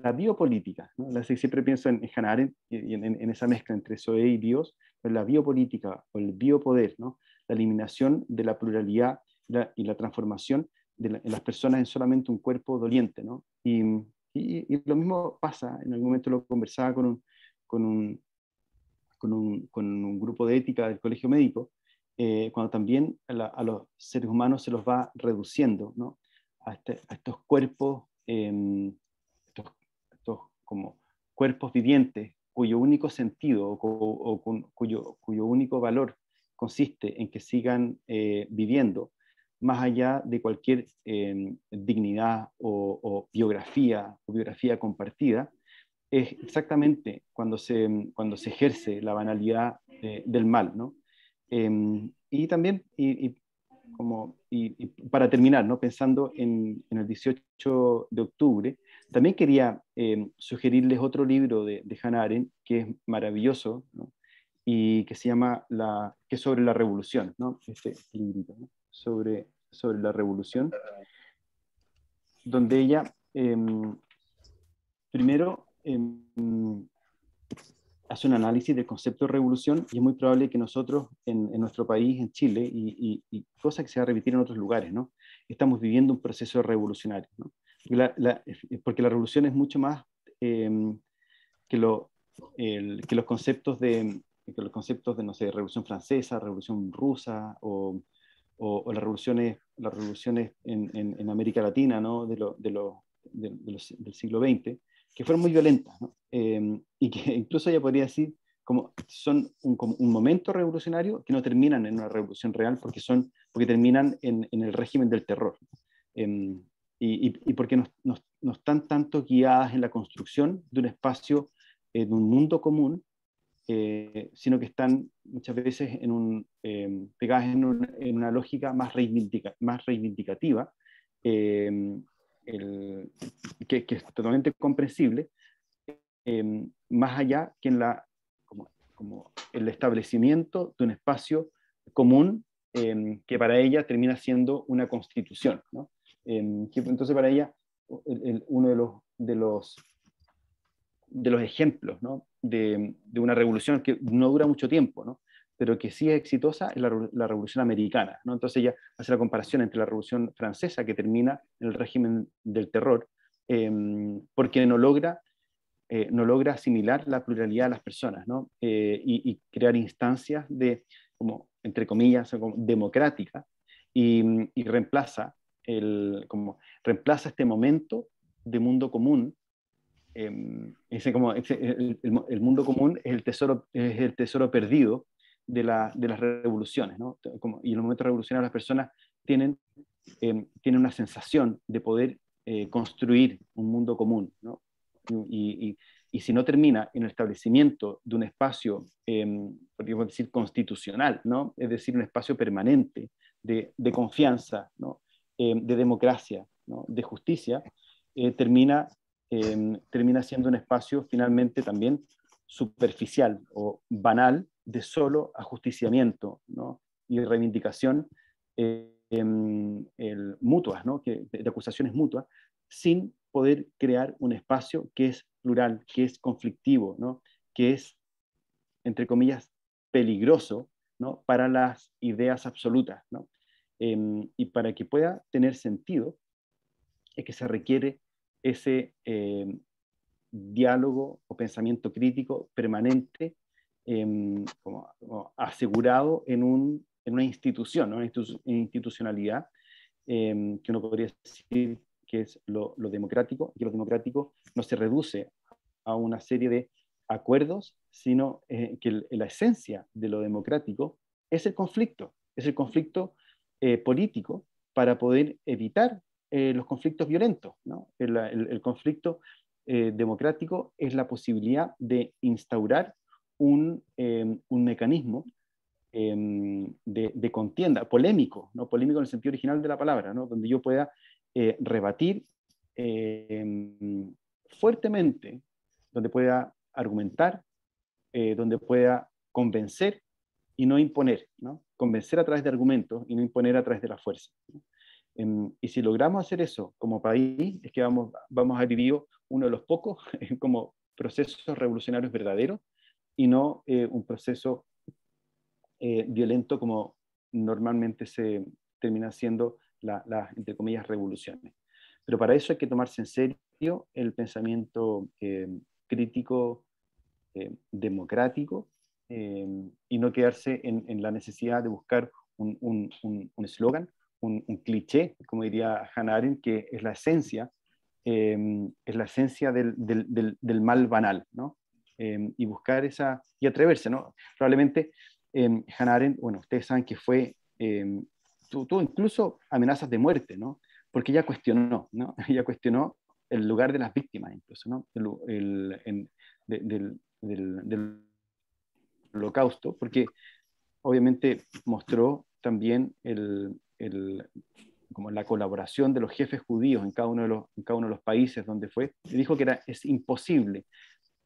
la biopolítica, ¿no? Siempre pienso en Hannah Arendt y en esa mezcla entre zoe y bios, pero la biopolítica o el biopoder, ¿no? La eliminación de la pluralidad y la transformación en las personas en solamente un cuerpo doliente, ¿no? Y lo mismo pasa, en algún momento lo conversaba con un, con un grupo de ética del colegio médico, cuando también a los seres humanos se los va reduciendo, ¿no? A estos cuerpos, estos como cuerpos vivientes, cuyo único sentido cuyo único valor consiste en que sigan viviendo, más allá de cualquier dignidad o biografía compartida, es exactamente cuando se ejerce la banalidad del mal, ¿no? Y también, y para terminar, ¿no? Pensando en el 18 de octubre, también quería sugerirles otro libro de Hannah Arendt, que es maravilloso, ¿no? Y que se llama que es sobre la revolución, ¿no? Este librito, ¿no? Sobre la revolución, donde ella primero hace un análisis del concepto de revolución, y es muy probable que nosotros en nuestro país, en Chile, y cosa que se va a repetir en otros lugares, ¿no? Estamos viviendo un proceso revolucionario, ¿no? Porque la revolución es mucho más eh, que, que los conceptos de, no sé, Revolución Francesa, Revolución Rusa, o las revoluciones en América Latina, ¿no? Del siglo XX, que fueron muy violentas, ¿no? Y que incluso ya podría decir como son como un momento revolucionario que no terminan en una revolución real porque terminan en el régimen del terror. Eh, y porque no están tanto guiadas en la construcción de un espacio, de un mundo común, sino que están muchas veces pegadas en una lógica más reivindicativa, eh, que es totalmente comprensible, más allá que como el establecimiento de un espacio común, que para ella termina siendo una constitución, ¿no? Entonces para ella uno de los ejemplos, ¿no? de una revolución que no dura mucho tiempo, ¿no? Pero que sí es exitosa, es la Revolución Americana, ¿no? Entonces ella hace la comparación entre la Revolución Francesa, que termina en el régimen del terror, porque no logra asimilar la pluralidad de las personas, ¿no? Y crear instancias como, entre comillas, como democráticas, y reemplaza este momento de mundo común. El mundo común es el tesoro perdido de las revoluciones, ¿no? Y en los momentos revolucionarios las personas tienen una sensación de poder construir un mundo común, ¿no? Y, y, y si no termina en el establecimiento de un espacio, podríamos decir, constitucional, ¿no? Es decir, un espacio permanente de confianza, ¿no? De democracia, ¿no? De justicia, termina siendo un espacio finalmente también superficial o banal de solo ajusticiamiento, ¿no? Y reivindicación mutuas, ¿no? De acusaciones mutuas, sin poder crear un espacio que es plural, que es conflictivo, ¿no? Que es, entre comillas, peligroso, ¿no? Para las ideas absolutas, ¿no? Y para que pueda tener sentido es que se requiere ese diálogo o pensamiento crítico permanente, como asegurado en una institución, ¿no? Una institucionalidad, que uno podría decir que es lo democrático, y que lo democrático no se reduce a una serie de acuerdos, sino que la esencia de lo democrático es el conflicto político, para poder evitar los conflictos violentos, ¿no? El conflicto democrático es la posibilidad de instaurar un mecanismo de contienda, polémico, ¿no? Polémico en el sentido original de la palabra, ¿no? Donde yo pueda rebatir fuertemente, donde pueda argumentar, donde pueda convencer y no imponer, ¿no? Convencer a través de argumentos y no imponer a través de la fuerza, ¿no? Y si logramos hacer eso como país, es que vamos a vivir uno de los pocos como procesos revolucionarios verdaderos y no un proceso violento como normalmente se termina siendo entre comillas, revoluciones. Pero para eso hay que tomarse en serio el pensamiento crítico, democrático, y no quedarse en la necesidad de buscar un eslogan, un cliché, como diría Hannah Arendt, que es la esencia del mal banal, ¿no? Y buscar esa, y atreverse, ¿no? Probablemente Hannah Arendt, bueno, ustedes saben que fue, tuvo incluso amenazas de muerte, ¿no? Porque ella cuestionó, ¿no? Ella cuestionó el lugar de las víctimas, incluso, ¿no? Del Holocausto, porque obviamente mostró también como la colaboración de los jefes judíos en cada uno de los países donde fue, y dijo que es imposible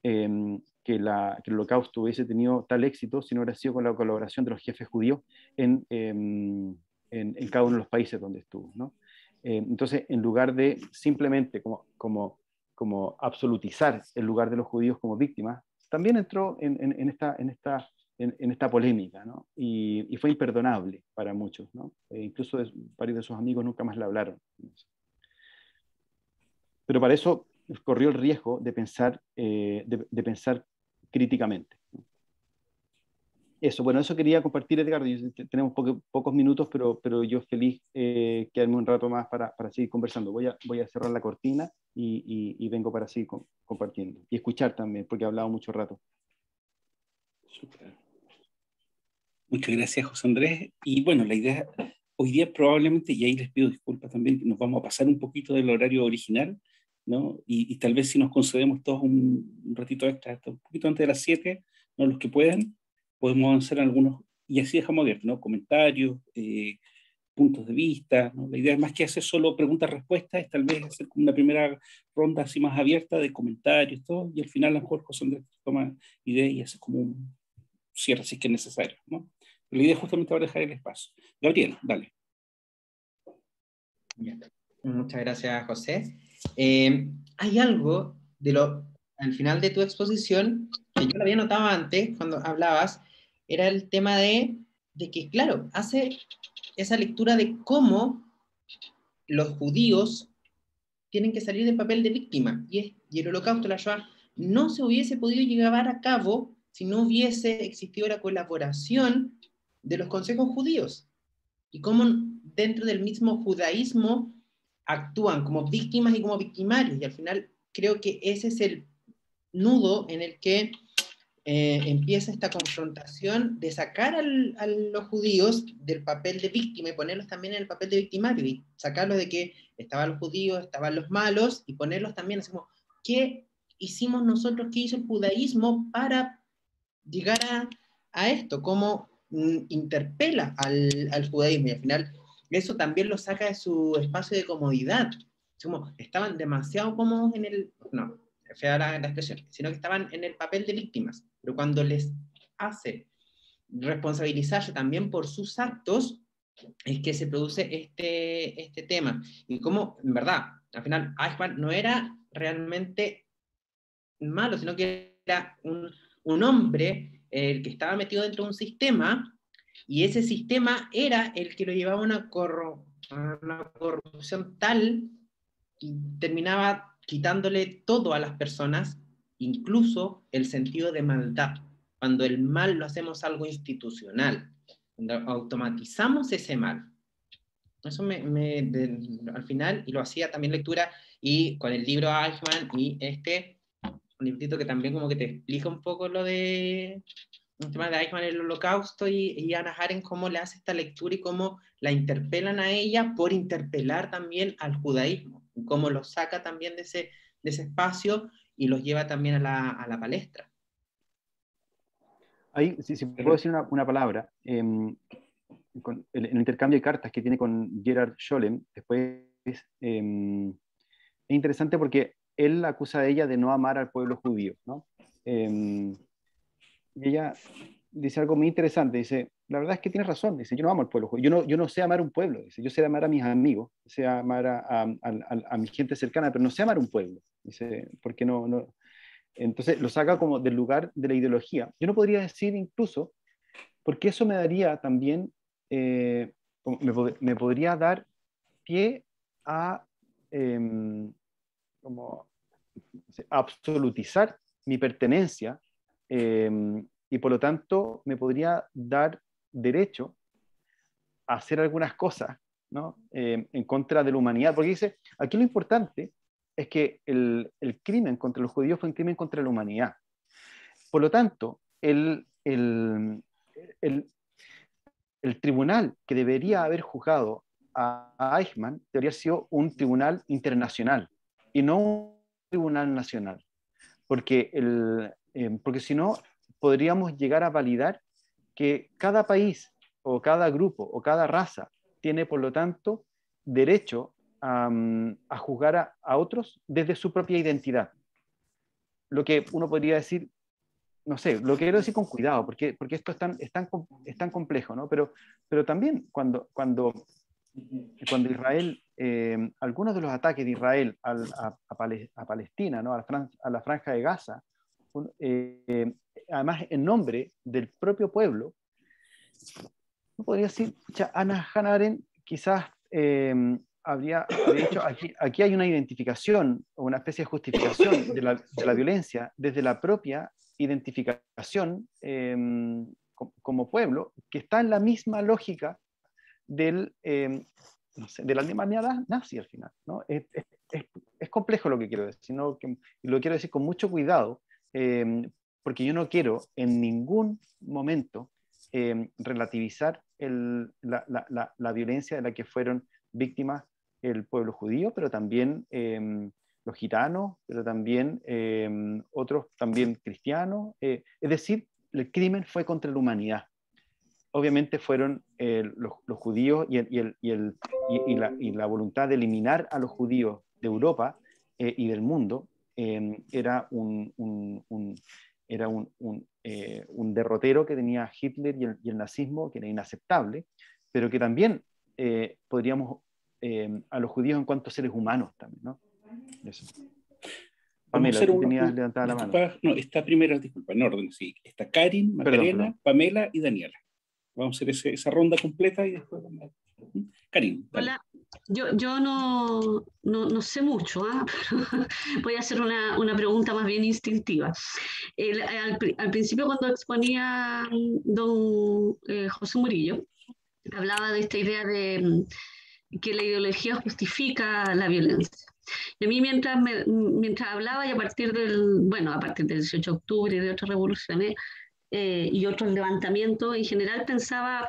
que el Holocausto hubiese tenido tal éxito si no hubiera sido con la colaboración de los jefes judíos en cada uno de los países donde estuvo, ¿no? Entonces, en lugar de simplemente como absolutizar el lugar de los judíos como víctimas, también entró en esta polémica, ¿no? Y fue imperdonable para muchos, ¿no? Incluso varios de sus amigos nunca más le hablaron. Pero para eso corrió el riesgo de pensar críticamente. Eso, bueno, eso quería compartir, Edgardo. Tenemos pocos minutos, pero yo feliz quedarme un rato más para seguir conversando. Voy a cerrar la cortina y vengo para seguir compartiendo. Y escuchar también, porque he hablado mucho rato. Super. Muchas gracias, José Andrés. Y bueno, la idea hoy día probablemente, y ahí les pido disculpas también, que nos vamos a pasar un poquito del horario original, ¿no? Y tal vez si nos concedemos todos un ratito extra, hasta un poquito antes de las 7, ¿no? Los que puedan, podemos avanzar algunos, y así dejamos abierto, ¿no? Comentarios, puntos de vista, ¿no? La idea es más que hacer solo preguntas-respuestas, es tal vez hacer como una primera ronda así más abierta de comentarios, todo, y al final a lo mejor José Andrés toma ideas y hace como un cierre si es que es necesario, ¿no? Pero la idea es justamente ahora dejar el espacio. Gabriel, dale. Bien. Muchas gracias, José. Hay algo al final de tu exposición que yo lo había notado antes cuando hablabas, era el tema de que, claro, hace esa lectura de cómo los judíos tienen que salir del papel de víctima, y el holocausto, la Shoah, no se hubiese podido llevar a cabo si no hubiese existido la colaboración de los consejos judíos, y cómo dentro del mismo judaísmo actúan como víctimas y como victimarios, y al final creo que ese es el nudo en el que empieza esta confrontación de sacar a los judíos del papel de víctima y ponerlos también en el papel de victimario, y sacarlos de que estaban los judíos, estaban los malos, y ponerlos también, así como, ¿qué hicimos nosotros, qué hizo el judaísmo para llegar a esto? ¿Cómo interpela al judaísmo? Y al final eso también lo saca de su espacio de comodidad. Como estaban demasiado cómodos en el... No, fea la expresión, sino que estaban en el papel de víctimas. Pero cuando les hace responsabilizarse también por sus actos, es que se produce este tema. Y como, en verdad, al final Eichmann no era realmente malo, sino que era un hombre el que estaba metido dentro de un sistema, y ese sistema era el que lo llevaba a una corrupción tal y terminaba quitándole todo a las personas, incluso el sentido de maldad. Cuando el mal lo hacemos algo institucional, cuando automatizamos ese mal. Eso al final, y lo hacía también lectura, y con el libro Eichmann y un librito que también como que te explica un poco lo de el tema de Eichmann, el holocausto, y Hannah Arendt cómo le hace esta lectura y cómo la interpelan a ella por interpelar también al judaísmo, y cómo lo saca también de ese espacio y los lleva también a la palestra. Ahí, si puedo decir una palabra, con el intercambio de cartas que tiene con Gerard Scholem, después es interesante porque él acusa a ella de no amar al pueblo judío, ¿no? Y ella dice algo muy interesante, dice, la verdad es que tienes razón, dice, yo no amo al pueblo judío, yo no sé amar un pueblo, dice, yo sé amar a mis amigos, sé amar a mi gente cercana, pero no sé amar un pueblo, dice, porque no. Entonces lo saca como del lugar de la ideología. Yo no podría decir incluso, porque eso me daría también, me podría dar pie a como absolutizar mi pertenencia, y por lo tanto me podría dar derecho a hacer algunas cosas, ¿no? En contra de la humanidad, porque dice, aquí lo importante es que el crimen contra los judíos fue un crimen contra la humanidad. Por lo tanto, el tribunal que debería haber juzgado a Eichmann debería haber sido un tribunal internacional y no un tribunal nacional, porque si no podríamos llegar a validar que cada país o cada grupo o cada raza tiene, por lo tanto, derecho a juzgar a otros desde su propia identidad. Lo que uno podría decir, no sé, lo quiero decir con cuidado, porque esto es tan complejo, ¿no? Pero también cuando Israel, algunos de los ataques de Israel a Palestina, ¿no? a la franja de Gaza, además en nombre del propio pueblo, no podría decir, Hannah Arendt quizás habría dicho, aquí hay una identificación o una especie de justificación de la violencia desde la propia identificación como pueblo, que está en la misma lógica de la Alemania nazi al final, ¿no? Es complejo lo que quiero decir, ¿no? Y lo quiero decir con mucho cuidado, porque yo no quiero en ningún momento relativizar la violencia de la que fueron víctimas el pueblo judío, pero también los gitanos, pero también otros también cristianos. Es decir, el crimen fue contra la humanidad. Obviamente fueron los judíos y la voluntad de eliminar a los judíos de Europa y del mundo era un derrotero que tenía Hitler y el nazismo, que era inaceptable, pero que también podríamos a los judíos en cuanto a seres humanos también, ¿no? Eso. Pamela, tú tenías levantada la mano. No, está primero, disculpa, en orden, sí. Está Karin, Magdalena, Pamela y Daniela. Vamos a hacer esa ronda completa y después... Karin. Hola, yo no sé mucho, pero voy a hacer una pregunta más bien instintiva. Al principio, cuando exponía don José Murillo, hablaba de esta idea de que la ideología justifica la violencia. Y a mí mientras hablaba, y a partir del 18 de octubre y de otras revoluciones y otros levantamientos, en general pensaba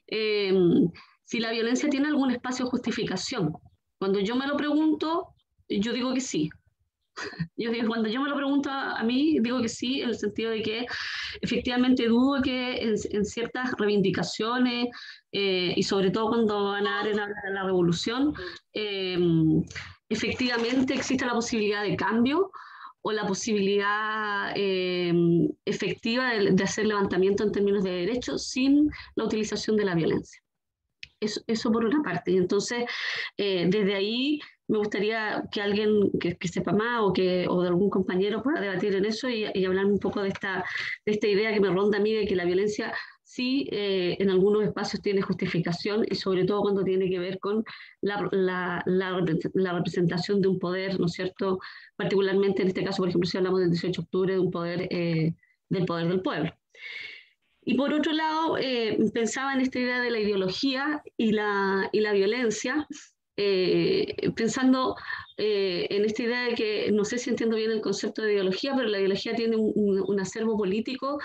si la violencia tiene algún espacio de justificación. Cuando yo me lo pregunto, yo digo que sí. Cuando yo me lo pregunto a mí, digo que sí, en el sentido de que efectivamente dudo que en ciertas reivindicaciones, y sobre todo cuando Hannah Arendt habla de la revolución, efectivamente existe la posibilidad de cambio o la posibilidad efectiva de hacer levantamiento en términos de derechos sin la utilización de la violencia. Eso por una parte. Y entonces, desde ahí me gustaría que alguien que sepa más o de algún compañero pueda debatir en eso y hablar un poco de esta idea que me ronda a mí de que la violencia sí en algunos espacios tiene justificación y sobre todo cuando tiene que ver con la representación de un poder, ¿no es cierto? Particularmente en este caso, por ejemplo, si hablamos del 18 de octubre, de un poder del pueblo. Y por otro lado, pensaba en esta idea de la ideología y la violencia, pensando en esta idea de que, no sé si entiendo bien el concepto de ideología, pero la ideología tiene un acervo político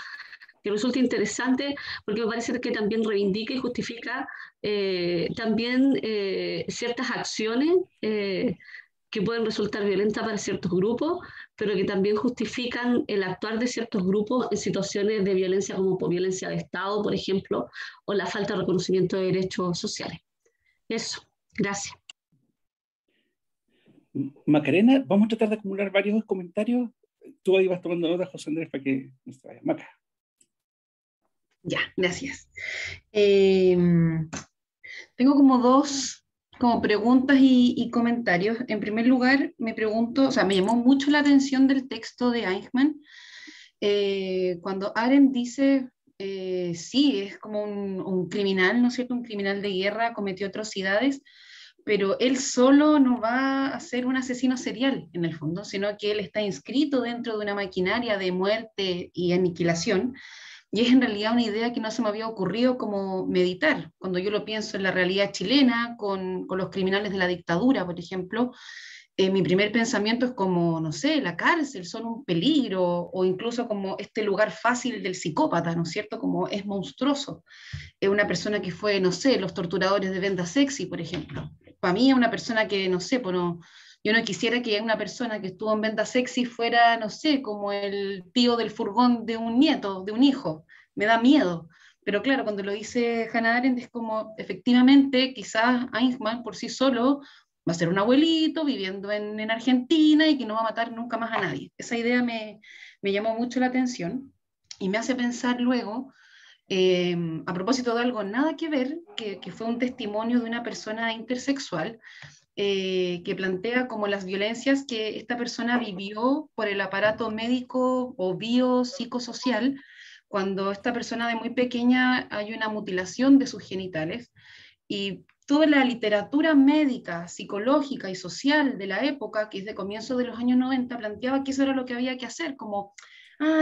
que resulta interesante porque me parece que también reivindica y justifica también ciertas acciones que pueden resultar violentas para ciertos grupos, pero que también justifican el actuar de ciertos grupos en situaciones de violencia como por violencia de Estado, por ejemplo, o la falta de reconocimiento de derechos sociales. Eso, gracias. Macarena, vamos a tratar de acumular varios comentarios. Tú ahí vas tomando notas, José Andrés, para que no se vaya. Maca. Ya, gracias. Tengo como dos preguntas y comentarios. En primer lugar, me pregunto, o sea, me llamó mucho la atención del texto de Eichmann, cuando Arendt dice, sí, es como un criminal, ¿no es cierto? Un criminal de guerra, cometió atrocidades, pero él solo no va a ser un asesino serial, en el fondo, sino que él está inscrito dentro de una maquinaria de muerte y aniquilación, y es en realidad una idea que no se me había ocurrido como meditar. Cuando yo lo pienso en la realidad chilena, con los criminales de la dictadura, por ejemplo, mi primer pensamiento es como, no sé, la cárcel, son un peligro, o incluso como este lugar fácil del psicópata, ¿no es cierto? Como es monstruoso. Es una persona que fue, no sé, los torturadores de Venda Sexy, por ejemplo. Para mí es una persona que, no sé, pues no, yo no quisiera que una persona que estuvo en Venda Sexy fuera, no sé, como el tío del furgón de un nieto, de un hijo. Me da miedo. Pero claro, cuando lo dice Hannah Arendt es como, efectivamente, quizás Eichmann por sí solo va a ser un abuelito viviendo en Argentina y que no va a matar nunca más a nadie. Esa idea me llamó mucho la atención y me hace pensar luego, a propósito de algo nada que ver, que fue un testimonio de una persona intersexual, que plantea como las violencias que esta persona vivió por el aparato médico o biopsicosocial, cuando esta persona de muy pequeña hay una mutilación de sus genitales, y toda la literatura médica, psicológica y social de la época, que es de comienzos de los años 90, planteaba que eso era lo que había que hacer, como,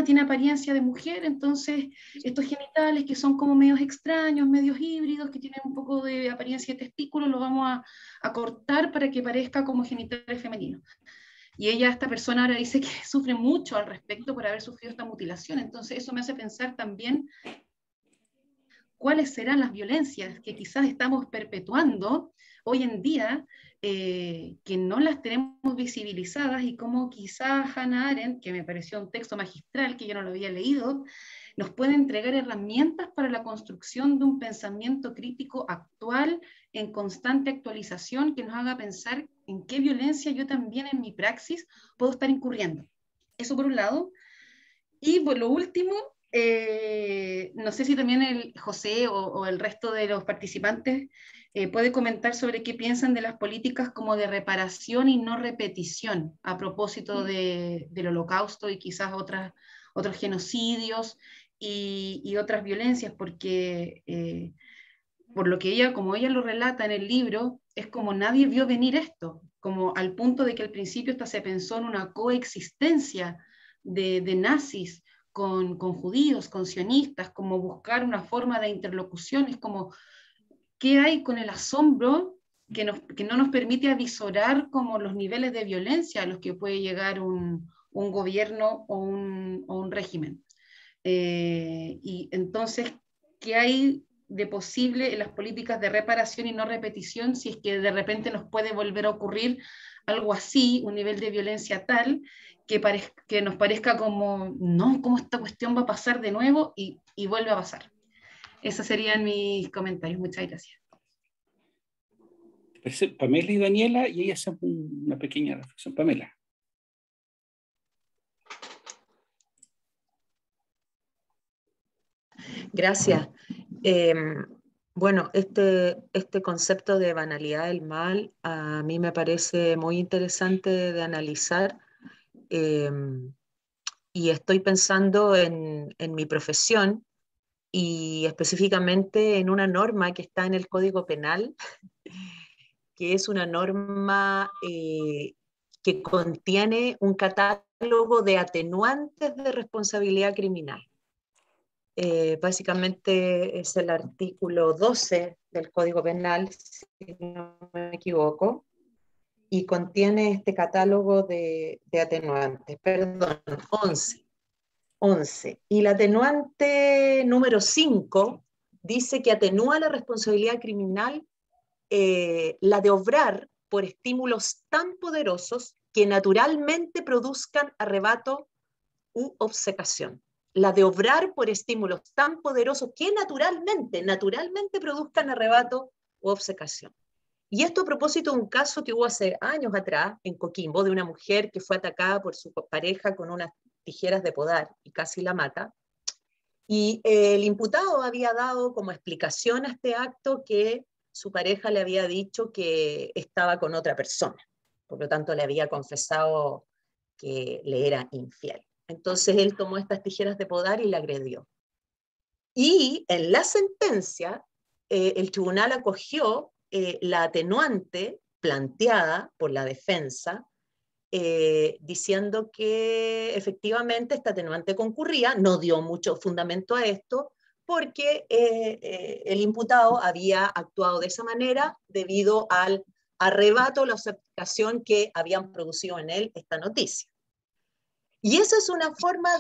tiene apariencia de mujer, entonces estos genitales que son como medios extraños, medios híbridos, que tienen un poco de apariencia de testículo, lo vamos a cortar para que parezca como genitales femeninos. Y ella, esta persona, ahora dice que sufre mucho al respecto por haber sufrido esta mutilación. Entonces eso me hace pensar también cuáles serán las violencias que quizás estamos perpetuando hoy en día, que no las tenemos visibilizadas, y cómo quizás Hannah Arendt, que me pareció un texto magistral que yo no lo había leído, nos puede entregar herramientas para la construcción de un pensamiento crítico actual, en constante actualización, que nos haga pensar en qué violencia yo también en mi praxis puedo estar incurriendo. Eso por un lado. Y por lo último, no sé si también el José o el resto de los participantes puede comentar sobre qué piensan de las políticas como de reparación y no repetición a propósito del Holocausto y quizás otros genocidios y otras violencias, porque por lo que ella, como ella lo relata en el libro, es como nadie vio venir esto, como al punto de que al principio hasta se pensó en una coexistencia de nazis con judíos, con sionistas, como buscar una forma de interlocución. Es como, ¿qué hay con el asombro que no nos permite avisorar como los niveles de violencia a los que puede llegar un gobierno o un régimen? Y entonces, ¿qué hay de posible en las políticas de reparación y no repetición si es que de repente nos puede volver a ocurrir algo así, un nivel de violencia tal que nos parezca como, no, ¿cómo esta cuestión va a pasar de nuevo? Y vuelve a pasar. Esos serían mis comentarios. Muchas gracias. Pamela y Daniela, y ella hace una pequeña reflexión. Pamela. Gracias. Bueno, este concepto de banalidad del mal a mí me parece muy interesante de analizar, y estoy pensando en mi profesión y específicamente en una norma que está en el Código Penal, que es una norma que contiene un catálogo de atenuantes de responsabilidad criminal. Básicamente es el artículo 12 del Código Penal, si no me equivoco, y contiene este catálogo de atenuantes, perdón, 11. 11. Y la atenuante número 5 dice que atenúa la responsabilidad criminal la de obrar por estímulos tan poderosos que naturalmente produzcan arrebato u obcecación. La de obrar por estímulos tan poderosos que naturalmente produzcan arrebato u obcecación. Y esto a propósito de un caso que hubo hace años atrás en Coquimbo, de una mujer que fue atacada por su pareja con unas tijeras de podar y casi la mata. Y el imputado había dado como explicación a este acto que su pareja le había dicho que estaba con otra persona. Por lo tanto, le había confesado que le era infiel. Entonces él tomó estas tijeras de podar y la agredió. Y en la sentencia, el tribunal acogió la atenuante planteada por la defensa, diciendo que efectivamente esta atenuante concurría, no dio mucho fundamento a esto, porque el imputado había actuado de esa manera debido al arrebato, la obcecación que habían producido en él esta noticia. Y eso es una forma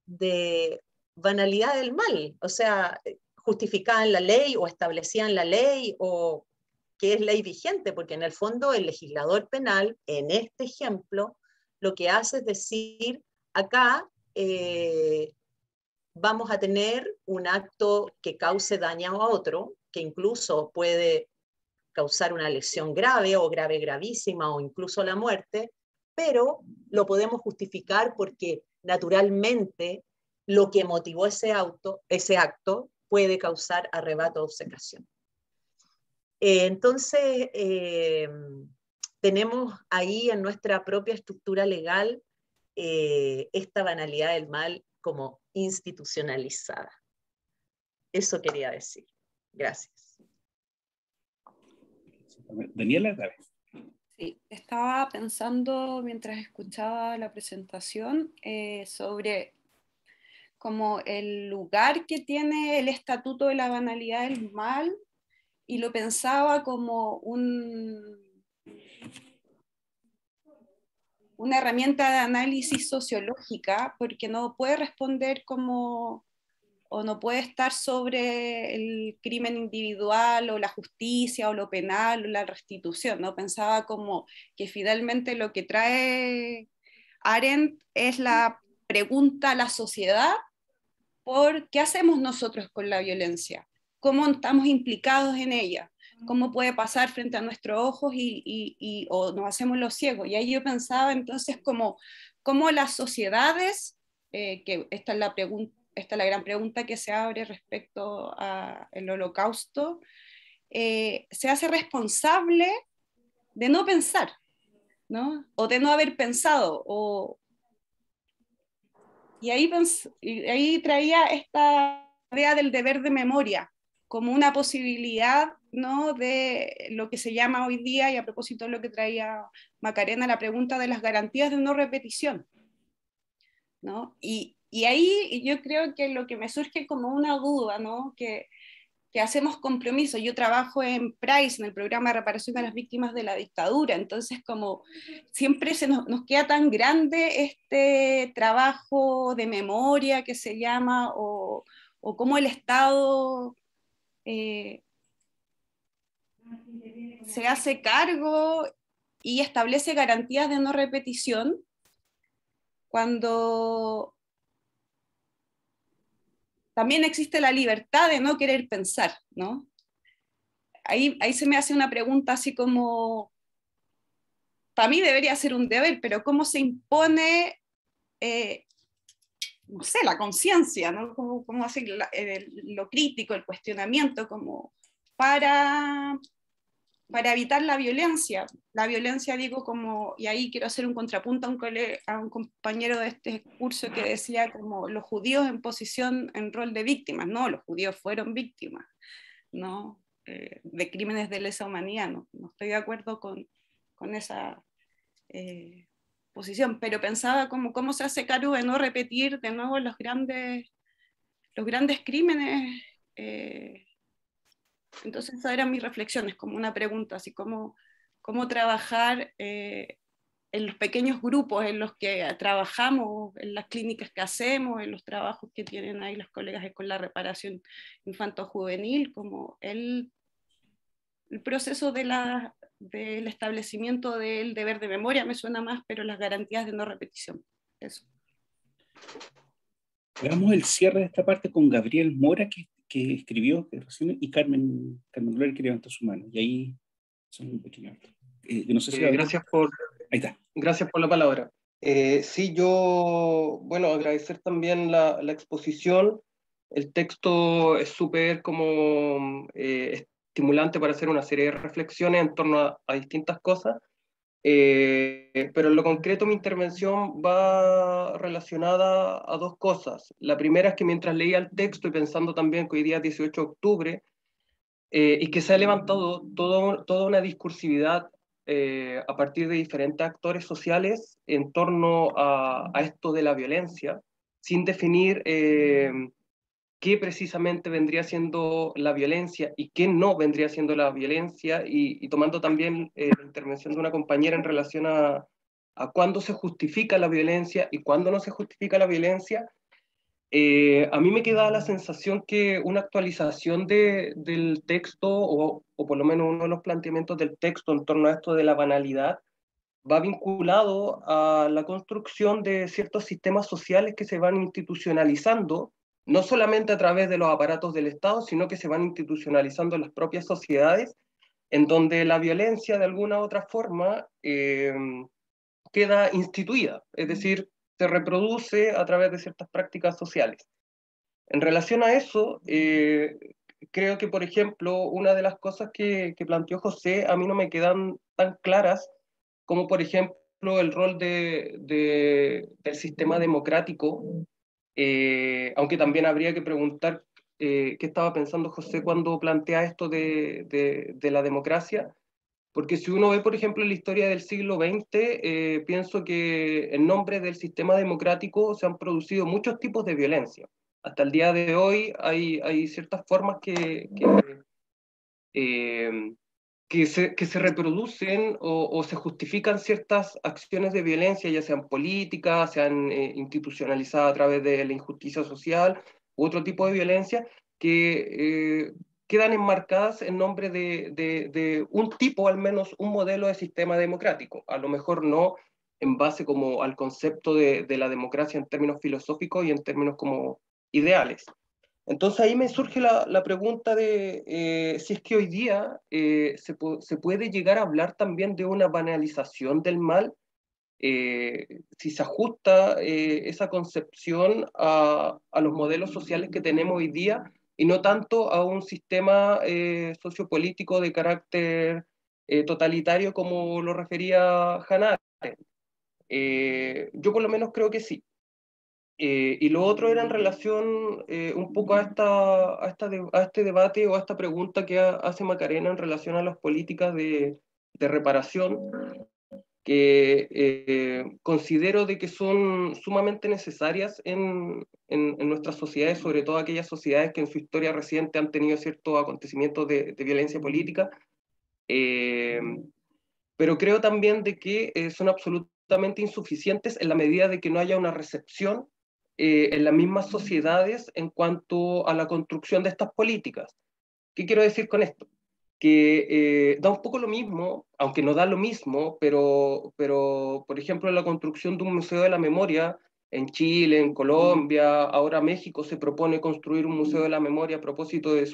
de banalidad del mal, o sea, justificada en la ley o establecida en la ley o que es ley vigente, porque en el fondo el legislador penal, en este ejemplo, lo que hace es decir, acá vamos a tener un acto que cause daño a otro, que incluso puede causar una lesión grave o grave gravísima o incluso la muerte, pero lo podemos justificar porque naturalmente lo que motivó ese acto puede causar arrebato o obcecación. Entonces, tenemos ahí en nuestra propia estructura legal esta banalidad del mal como institucionalizada. Eso quería decir. Gracias. Daniela, dale. Sí, estaba pensando mientras escuchaba la presentación sobre como el lugar que tiene el Estatuto de la Banalidad del Mal, y lo pensaba como una herramienta de análisis sociológica, porque no puede responder como, o no puede estar sobre el crimen individual o la justicia o lo penal o la restitución, ¿no? Pensaba como que finalmente lo que trae Arendt es la pregunta a la sociedad por qué hacemos nosotros con la violencia, cómo estamos implicados en ella, cómo puede pasar frente a nuestros ojos o nos hacemos los ciegos. Y ahí yo pensaba entonces como las sociedades, que esta es la gran pregunta que se abre respecto al Holocausto, se hace responsable de no pensar, ¿no? O de no haber pensado, y ahí traía esta idea del deber de memoria como una posibilidad, ¿no?, de lo que se llama hoy día, y a propósito de lo que traía Macarena, la pregunta de las garantías de no repetición, ¿no? Y ahí yo creo que lo que me surge como una duda, ¿no?, que hacemos compromiso. Yo trabajo en PRICE, en el programa de reparación de las víctimas de la dictadura, entonces como siempre nos queda tan grande este trabajo de memoria que se llama, o cómo el Estado se hace cargo y establece garantías de no repetición cuando también existe la libertad de no querer pensar, ¿no? Ahí se me hace una pregunta así como, para mí debería ser un deber, pero ¿cómo se impone, no sé, la conciencia, ¿no? ¿Cómo hacer lo crítico, el cuestionamiento, como para evitar la violencia? La violencia, digo, como, y ahí quiero hacer un contrapunto a un compañero de este curso que decía como los judíos en rol de víctimas. No, los judíos fueron víctimas, ¿no? De crímenes de lesa humanidad. No estoy de acuerdo con esa posición, pero pensaba como cómo se hace cargo de no repetir de nuevo los grandes crímenes. Entonces esas eran mis reflexiones, como una pregunta, así como cómo trabajar en los pequeños grupos en los que trabajamos, en las clínicas que hacemos, en los trabajos que tienen ahí los colegas con la reparación infanto-juvenil, como el proceso del establecimiento del deber de memoria me suena más, pero las garantías de no repetición. Eso. Hagamos el cierre de esta parte con Gabriel Mora, que escribió, y Carmen Gloria, que levantó su mano. Y ahí son un pequeño acto. No sé si gracias por, ahí está. Gracias por la palabra. Sí, yo, bueno, agradecer también la exposición. El texto es súper como estimulante para hacer una serie de reflexiones en torno a distintas cosas. Pero en lo concreto mi intervención va relacionada a dos cosas. La primera es que mientras leía el texto y pensando también que hoy día es 18 de octubre, y que se ha levantado toda una discursividad a partir de diferentes actores sociales en torno a esto de la violencia, sin definir qué precisamente vendría siendo la violencia y qué no vendría siendo la violencia, y tomando también la intervención de una compañera en relación a cuándo se justifica la violencia y cuándo no se justifica la violencia. A mí me queda la sensación que una actualización del texto, o por lo menos uno de los planteamientos del texto en torno a esto de la banalidad, va vinculado a la construcción de ciertos sistemas sociales que se van institucionalizando, no solamente a través de los aparatos del Estado, sino que se van institucionalizando en las propias sociedades, en donde la violencia de alguna u otra forma queda instituida, es decir, se reproduce a través de ciertas prácticas sociales. En relación a eso, creo que, por ejemplo, una de las cosas que planteó José a mí no me quedan tan claras, como por ejemplo el rol del sistema democrático, aunque también habría que preguntar qué estaba pensando José cuando plantea esto de la democracia. Porque si uno ve, por ejemplo, la historia del siglo XX, pienso que en nombre del sistema democrático se han producido muchos tipos de violencia. Hasta el día de hoy hay ciertas formas que se reproducen o se justifican ciertas acciones de violencia, ya sean políticas, sean institucionalizadas a través de la injusticia social u otro tipo de violencia, que quedan enmarcadas en nombre de un tipo, al menos un modelo de sistema democrático. A lo mejor no en base como al concepto de la democracia en términos filosóficos y en términos como ideales. Entonces ahí me surge la pregunta de si es que hoy día se puede llegar a hablar también de una banalización del mal, si se ajusta esa concepción a los modelos sociales que tenemos hoy día y no tanto a un sistema sociopolítico de carácter totalitario como lo refería Hannah Arendt. Yo por lo menos creo que sí. Y lo otro era en relación un poco a este debate o a esta pregunta que hace Macarena en relación a las políticas de reparación, que considero de que son sumamente necesarias en nuestras sociedades, sobre todo aquellas sociedades que en su historia reciente han tenido ciertos acontecimientos de violencia política, pero creo también de que son absolutamente insuficientes en la medida de que no haya una recepción en las mismas sociedades en cuanto a la construcción de estas políticas. ¿Qué quiero decir con esto? Que da un poco lo mismo, aunque no da lo mismo, pero por ejemplo, la construcción de un museo de la memoria en Chile, en Colombia, ahora México se propone construir un museo de la memoria a propósito de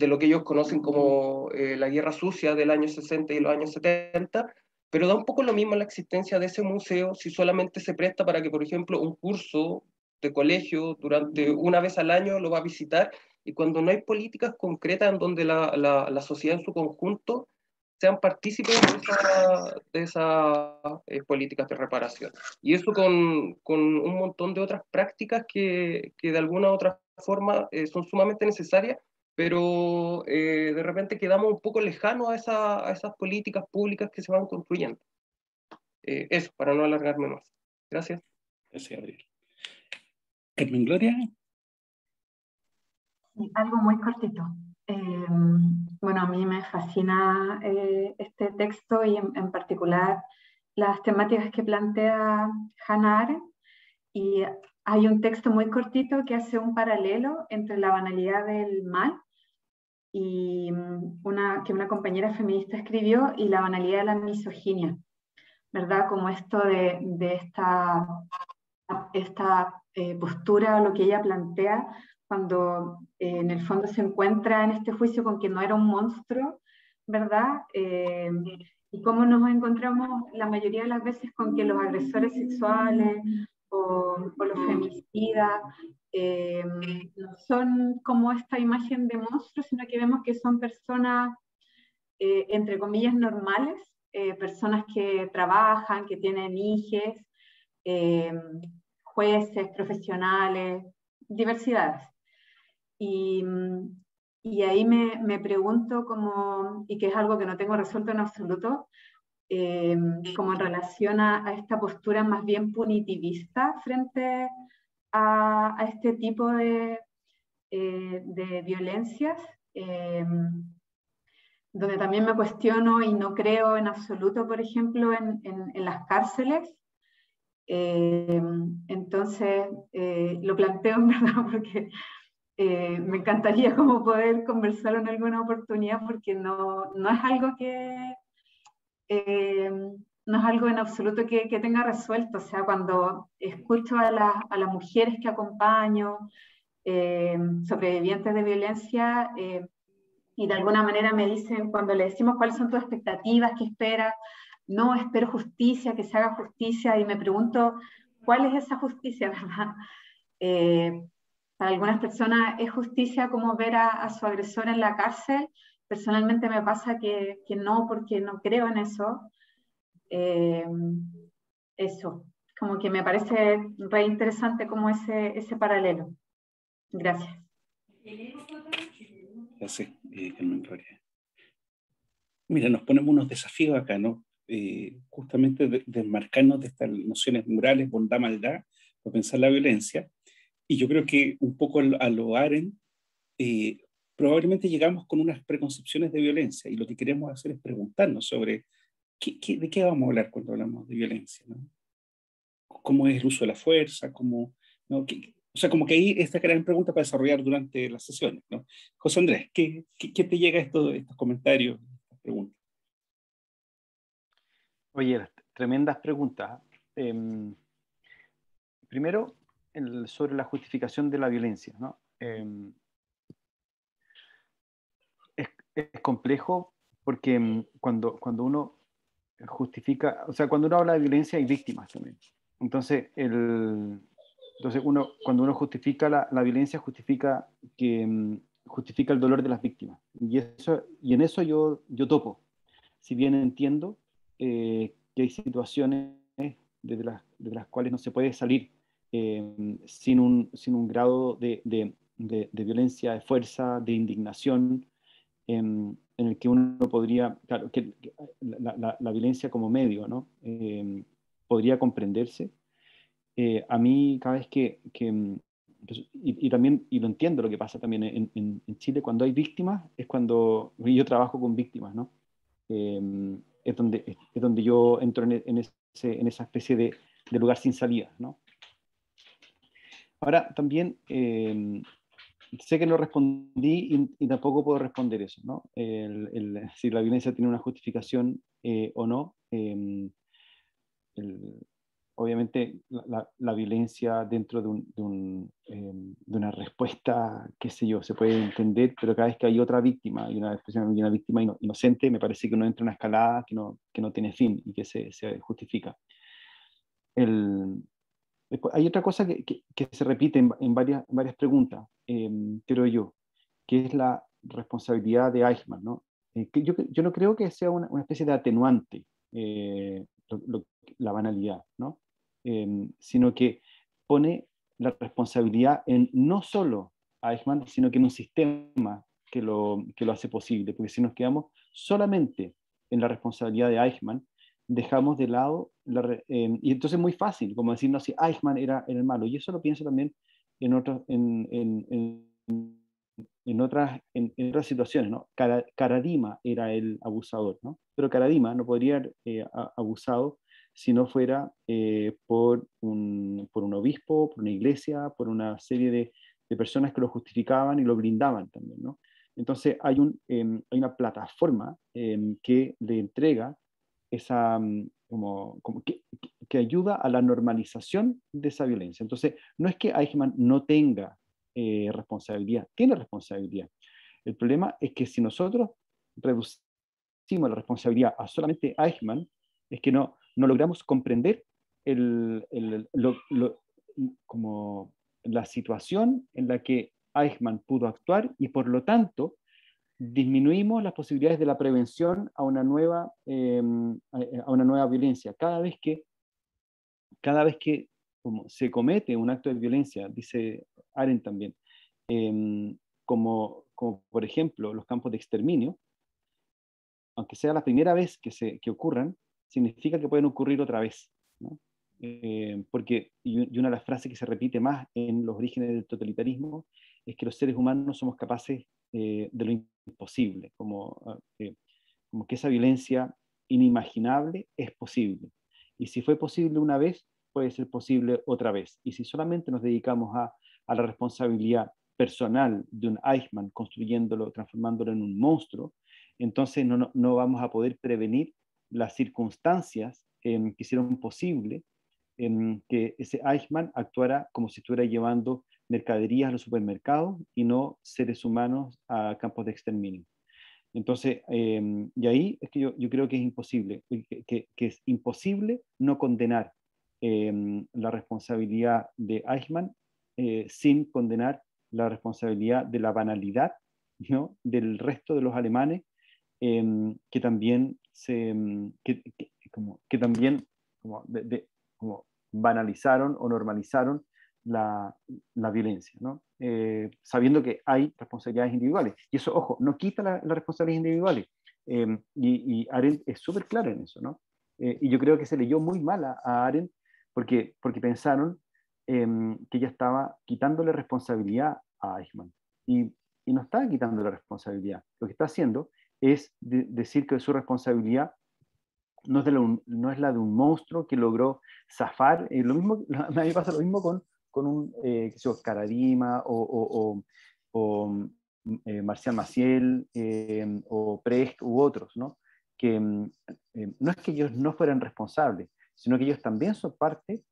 lo que ellos conocen como la Guerra Sucia del año 60 y los años 70, pero da un poco lo mismo la existencia de ese museo si solamente se presta para que, por ejemplo, un curso de colegio durante una vez al año lo va a visitar, y cuando no hay políticas concretas en donde la sociedad en su conjunto sean partícipes de esas políticas de reparación. Y eso con un montón de otras prácticas que de alguna u otra forma son sumamente necesarias, pero de repente quedamos un poco lejanos a esas políticas públicas que se van construyendo. Eso, para no alargarme más. Gracias. Gracias, Gabriel. Carmen Gloria. Sí, algo muy cortito. Bueno, a mí me fascina este texto y en particular las temáticas que plantea Hannah Arendt, y hay un texto muy cortito que hace un paralelo entre la banalidad del mal y que una compañera feminista escribió, y la banalidad de la misoginia, ¿verdad? Como esto de esta postura, lo que ella plantea, cuando en el fondo se encuentra en este juicio con que no era un monstruo, ¿verdad? Y cómo nos encontramos la mayoría de las veces con que los agresores sexuales o los femicidas no son como esta imagen de monstruos, sino que vemos que son personas, entre comillas, normales, personas que trabajan, que tienen hijos, jueces, profesionales, diversidades. Y, y ahí me pregunto, como, y que es algo que no tengo resuelto en absoluto, como en relación a esta postura más bien punitivista frente a este tipo de violencias, donde también me cuestiono y no creo en absoluto, por ejemplo, en las cárceles. Entonces, lo planteo en verdad porque me encantaría como poder conversarlo en alguna oportunidad, porque no es algo que no es algo en absoluto que tenga resuelto. O sea, cuando escucho a las mujeres que acompaño, sobrevivientes de violencia, y de alguna manera me dicen, cuando le decimos cuáles son tus expectativas, qué esperas, no, espero justicia, que se haga justicia, y me pregunto, ¿cuál es esa justicia, verdad? Para algunas personas es justicia como ver a su agresor en la cárcel. Personalmente me pasa que no, porque no creo en eso. Eso, como que me parece re interesante como ese paralelo. Gracias. Gracias, Carmen Gloria. Mira, nos ponemos unos desafíos acá, ¿no? Justamente desmarcarnos de estas nociones morales, bondad, maldad, para pensar la violencia. Y yo creo que un poco a lo Arendt, probablemente llegamos con unas preconcepciones de violencia, y lo que queremos hacer es preguntarnos sobre de qué vamos a hablar cuando hablamos de violencia, ¿no? ¿Cómo es el uso de la fuerza? ¿Cómo, no? O sea, como que ahí esta gran pregunta para desarrollar durante las sesiones, ¿no? José Andrés, ¿qué te llega estos comentarios, estas preguntas? Oye, tremendas preguntas. Primero, sobre la justificación de la violencia, ¿no? Es complejo porque cuando uno justifica, o sea, cuando uno habla de violencia hay víctimas también. Entonces, cuando uno justifica la violencia, justifica el dolor de las víctimas. Y en eso yo topo. Si bien entiendo que hay situaciones de las cuales no se puede salir sin un grado de violencia, de fuerza, de indignación, en el que uno podría, claro, que la violencia como medio, ¿no? Podría comprenderse. A mí, cada vez pues, y también, y lo entiendo lo que pasa también en Chile, cuando hay víctimas, es cuando yo trabajo con víctimas, ¿no? Es donde yo entro en esa especie de lugar sin salida, ¿no? Ahora, también sé que no respondí y tampoco puedo responder eso, ¿no? Si la violencia tiene una justificación o no. Obviamente la violencia dentro de una respuesta, qué sé yo, se puede entender, pero cada vez que hay otra víctima y una víctima inocente, me parece que uno entra en una escalada que no tiene fin y que se justifica. Hay otra cosa que se repite en varias preguntas, creo yo, que es la responsabilidad de Eichmann, ¿no? Que yo no creo que sea una especie de atenuante la banalidad, ¿no? Sino que pone la responsabilidad en no solo Eichmann, sino que en un sistema que lo hace posible, porque si nos quedamos solamente en la responsabilidad de Eichmann, dejamos de lado, y entonces es muy fácil, como decir, no, si Eichmann era el malo, y eso lo pienso también en otras situaciones, ¿no? Karadima era el abusador, ¿no? Pero Karadima no podría haber abusado si no fuera por un obispo, por una iglesia, por una serie de personas que lo justificaban y lo blindaban también, ¿no? Entonces hay una plataforma que le entrega esa, que ayuda a la normalización de esa violencia. Entonces, no es que Eichmann no tenga responsabilidad, tiene responsabilidad. El problema es que si nosotros reducimos la responsabilidad a solamente Eichmann, es que no logramos comprender como la situación en la que Eichmann pudo actuar y por lo tanto disminuimos las posibilidades de la prevención a una nueva violencia. Cada vez que como se comete un acto de violencia, dice Arendt también, como por ejemplo los campos de exterminio, aunque sea la primera vez que ocurran, significa que pueden ocurrir otra vez, ¿no? Porque, y una de las frases que se repite más en los orígenes del totalitarismo, es que los seres humanos somos capaces de lo imposible, como que esa violencia inimaginable es posible. Y si fue posible una vez, puede ser posible otra vez. Y si solamente nos dedicamos a la responsabilidad personal de un Eichmann, construyéndolo, transformándolo en un monstruo, entonces no vamos a poder prevenir las circunstancias que hicieron posible que ese Eichmann actuara como si estuviera llevando mercaderías a los supermercados y no seres humanos a campos de exterminio. Entonces, y ahí es que yo creo que es imposible, que es imposible no condenar la responsabilidad de Eichmann sin condenar la responsabilidad de la banalidad, ¿no?, del resto de los alemanes que también como banalizaron o normalizaron la violencia, ¿no? Sabiendo que hay responsabilidades individuales. Y eso, ojo, no quita las responsabilidades individuales. Y Arendt es súper clara en eso, ¿no? Y yo creo que se leyó muy mal a Arendt porque pensaron que ella estaba quitándole responsabilidad a Eichmann. Y no está quitando la responsabilidad. Lo que está haciendo es decir que su responsabilidad no es la de un monstruo que logró zafar. A mí me pasa lo mismo con un Karadima o Marcial Maciel o Precht u otros, ¿no? Que no es que ellos no fueran responsables, sino que ellos también son parte.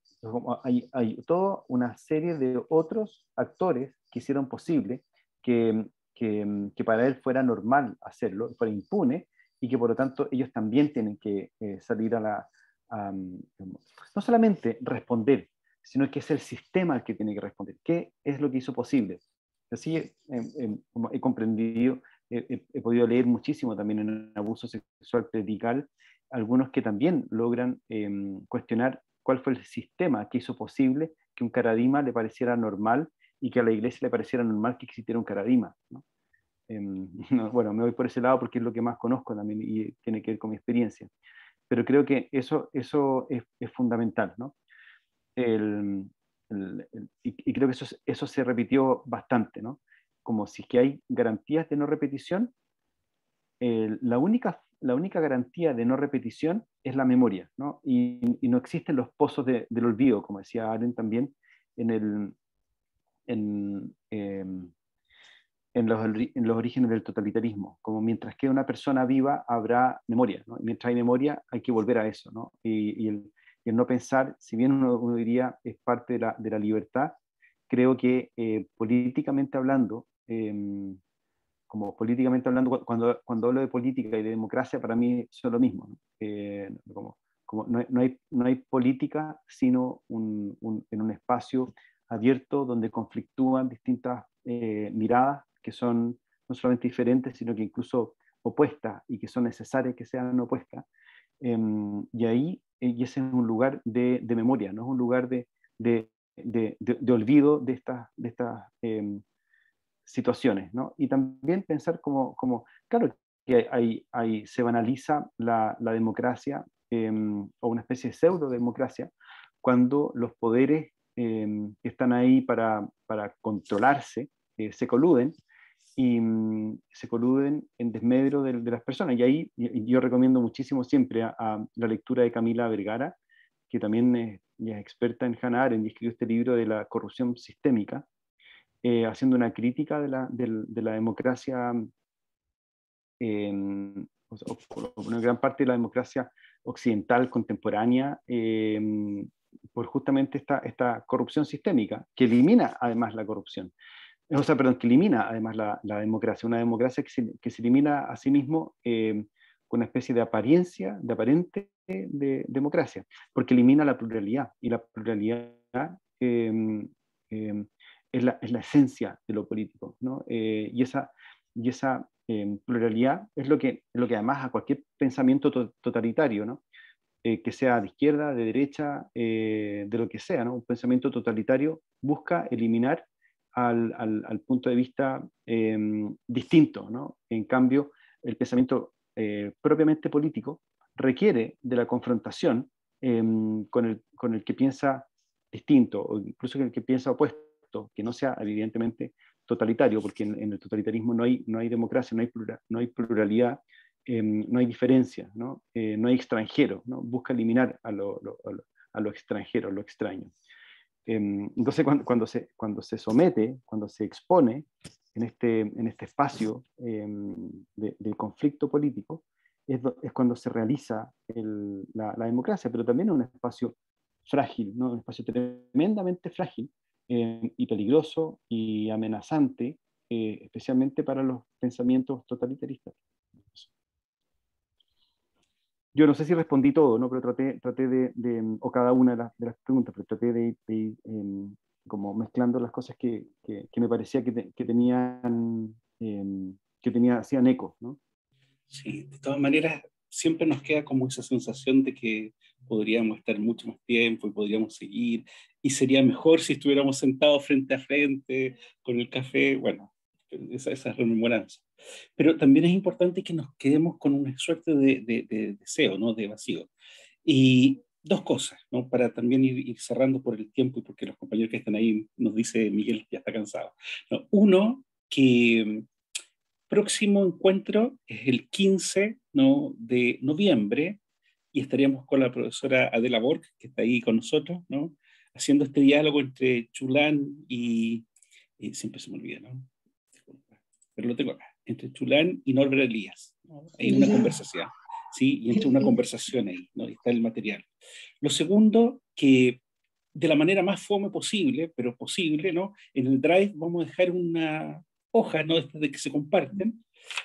Hay toda una serie de otros actores que hicieron posible que para él fuera normal hacerlo, fuera impune, y que por lo tanto ellos también tienen que salir no solamente responder, sino que es el sistema el que tiene que responder. ¿Qué es lo que hizo posible? Así como he comprendido, he podido leer muchísimo también en abuso sexual predical, algunos que también logran cuestionar cuál fue el sistema que hizo posible que un Karadima le pareciera normal y que a la iglesia le pareciera normal que existiera un Karadima, ¿no? Bueno, me voy por ese lado porque es lo que más conozco también y tiene que ver con mi experiencia. Pero creo que eso es fundamental, ¿no? Y creo que eso se repitió bastante, ¿no? Como si es que hay garantías de no repetición, la única garantía de no repetición es la memoria, ¿no? Y no existen los pozos del olvido, como decía Arendt también, en los orígenes del totalitarismo, como mientras que una persona viva habrá memoria, ¿no? Mientras hay memoria hay que volver a eso, ¿no? Y el no pensar, si bien uno diría es parte de la libertad, creo que políticamente hablando, cuando hablo de política y de democracia, para mí son lo mismo, ¿no? No hay política sino en un espacio abierto donde conflictúan distintas miradas que son no solamente diferentes, sino que incluso opuestas y que son necesarias que sean opuestas. Y ahí, y ese es un lugar de memoria, no es un lugar de olvido de estas situaciones, ¿no? Y también pensar claro, que se banaliza la democracia o una especie de pseudo-democracia cuando los poderes que están ahí para controlarse se coluden y se coluden en desmedro de las personas. Y ahí yo recomiendo muchísimo siempre a la lectura de Camila Vergara, que también es experta en Hannah Arendt y escribió este libro de la corrupción sistémica, haciendo una crítica de la democracia, o una gran parte de la democracia occidental contemporánea, por justamente esta corrupción sistémica, que elimina además la corrupción. O sea, perdón, que elimina además la democracia, una democracia que se elimina a sí mismo con una especie de aparente democracia, porque elimina la pluralidad, y la pluralidad es la esencia de lo político, ¿no? Y esa pluralidad es lo que además a cualquier pensamiento totalitario, ¿no? Que sea de izquierda, de derecha, de lo que sea, ¿no? Un pensamiento totalitario busca eliminar al punto de vista distinto, ¿no? En cambio, el pensamiento propiamente político requiere de la confrontación con el que piensa distinto, o incluso con el que piensa opuesto, que no sea evidentemente totalitario, porque en el totalitarismo no hay democracia, no hay pluralidad, no hay diferencia, ¿no? No hay extranjero, ¿no? Busca eliminar a lo extranjero, a lo extraño. Entonces, cuando se somete, cuando se expone en este espacio del conflicto político, es cuando se realiza la democracia, pero también es un espacio frágil, ¿no? Un espacio tremendamente frágil y peligroso y amenazante, especialmente para los pensamientos totalitaristas. Yo no sé si respondí todo, ¿no? Pero traté o cada una de las preguntas, pero traté de ir como mezclando las cosas que me parecía que hacían eco, ¿no? Sí, de todas maneras, siempre nos queda como esa sensación de que podríamos estar mucho más tiempo y podríamos seguir, y sería mejor si estuviéramos sentados frente a frente con el café, bueno, esas rememoranzas. Pero también es importante que nos quedemos con una suerte de deseo, ¿no? De vacío. Y dos cosas, ¿no? Para también ir cerrando por el tiempo y porque los compañeros que están ahí nos dice Miguel ya está cansado, ¿no? Uno, que próximo encuentro es el 15, ¿no? de noviembre, y estaríamos con la profesora Adela Borg, que está ahí con nosotros, ¿no? Haciendo este diálogo entre Chulán y siempre se me olvida, ¿no? Pero lo tengo acá, entre Chulán y Norbert Elías, ¿no? Hay una conversación, ¿sí? Y entre una conversación ahí, ¿no? Está el material. Lo segundo, que de la manera más fome posible, pero posible, ¿no? En el Drive vamos a dejar una hoja, ¿no? Estas de que se comparten,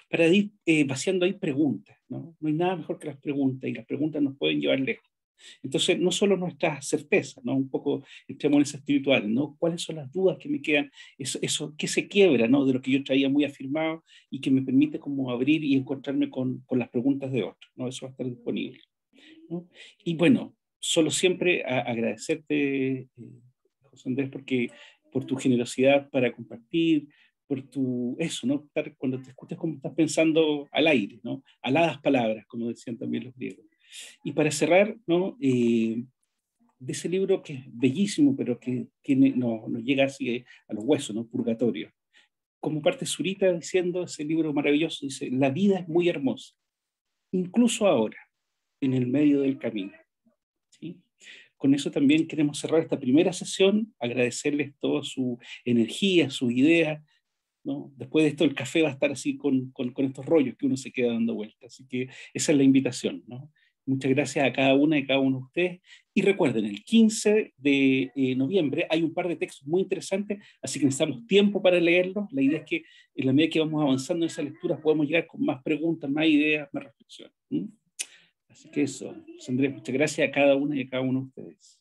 para ir vaciando ahí preguntas, ¿no? No hay nada mejor que las preguntas, y las preguntas nos pueden llevar lejos. Entonces, no solo nuestras certezas, ¿no? Un poco entremos en esa espiritual, ¿no? ¿Cuáles son las dudas que me quedan? Eso que se quiebra, ¿no? De lo que yo traía muy afirmado y que me permite como abrir y encontrarme con las preguntas de otros, ¿no? Eso va a estar disponible, ¿no? Y bueno, solo siempre agradecerte, José Andrés, por tu generosidad para compartir, por eso, ¿no? Cuando te escuchas como estás pensando al aire, ¿no? Aladas palabras, como decían también los griegos. Y para cerrar, ¿no? De ese libro que es bellísimo, pero que nos llega así a los huesos, ¿no? Purgatorio. Como parte Zurita diciendo ese libro maravilloso, dice, la vida es muy hermosa, incluso ahora, en el medio del camino. ¿Sí? Con eso también queremos cerrar esta primera sesión, agradecerles toda su energía, sus ideas, ¿no? Después de esto el café va a estar así con estos rollos que uno se queda dando vueltas. Así que esa es la invitación, ¿no? Muchas gracias a cada una y cada uno de ustedes. Y recuerden, el 15 de noviembre hay un par de textos muy interesantes, así que necesitamos tiempo para leerlos. La idea es que en la medida que vamos avanzando en esa lectura podemos llegar con más preguntas, más ideas, más reflexiones. Así que eso, Andrés, muchas gracias a cada una y a cada uno de ustedes.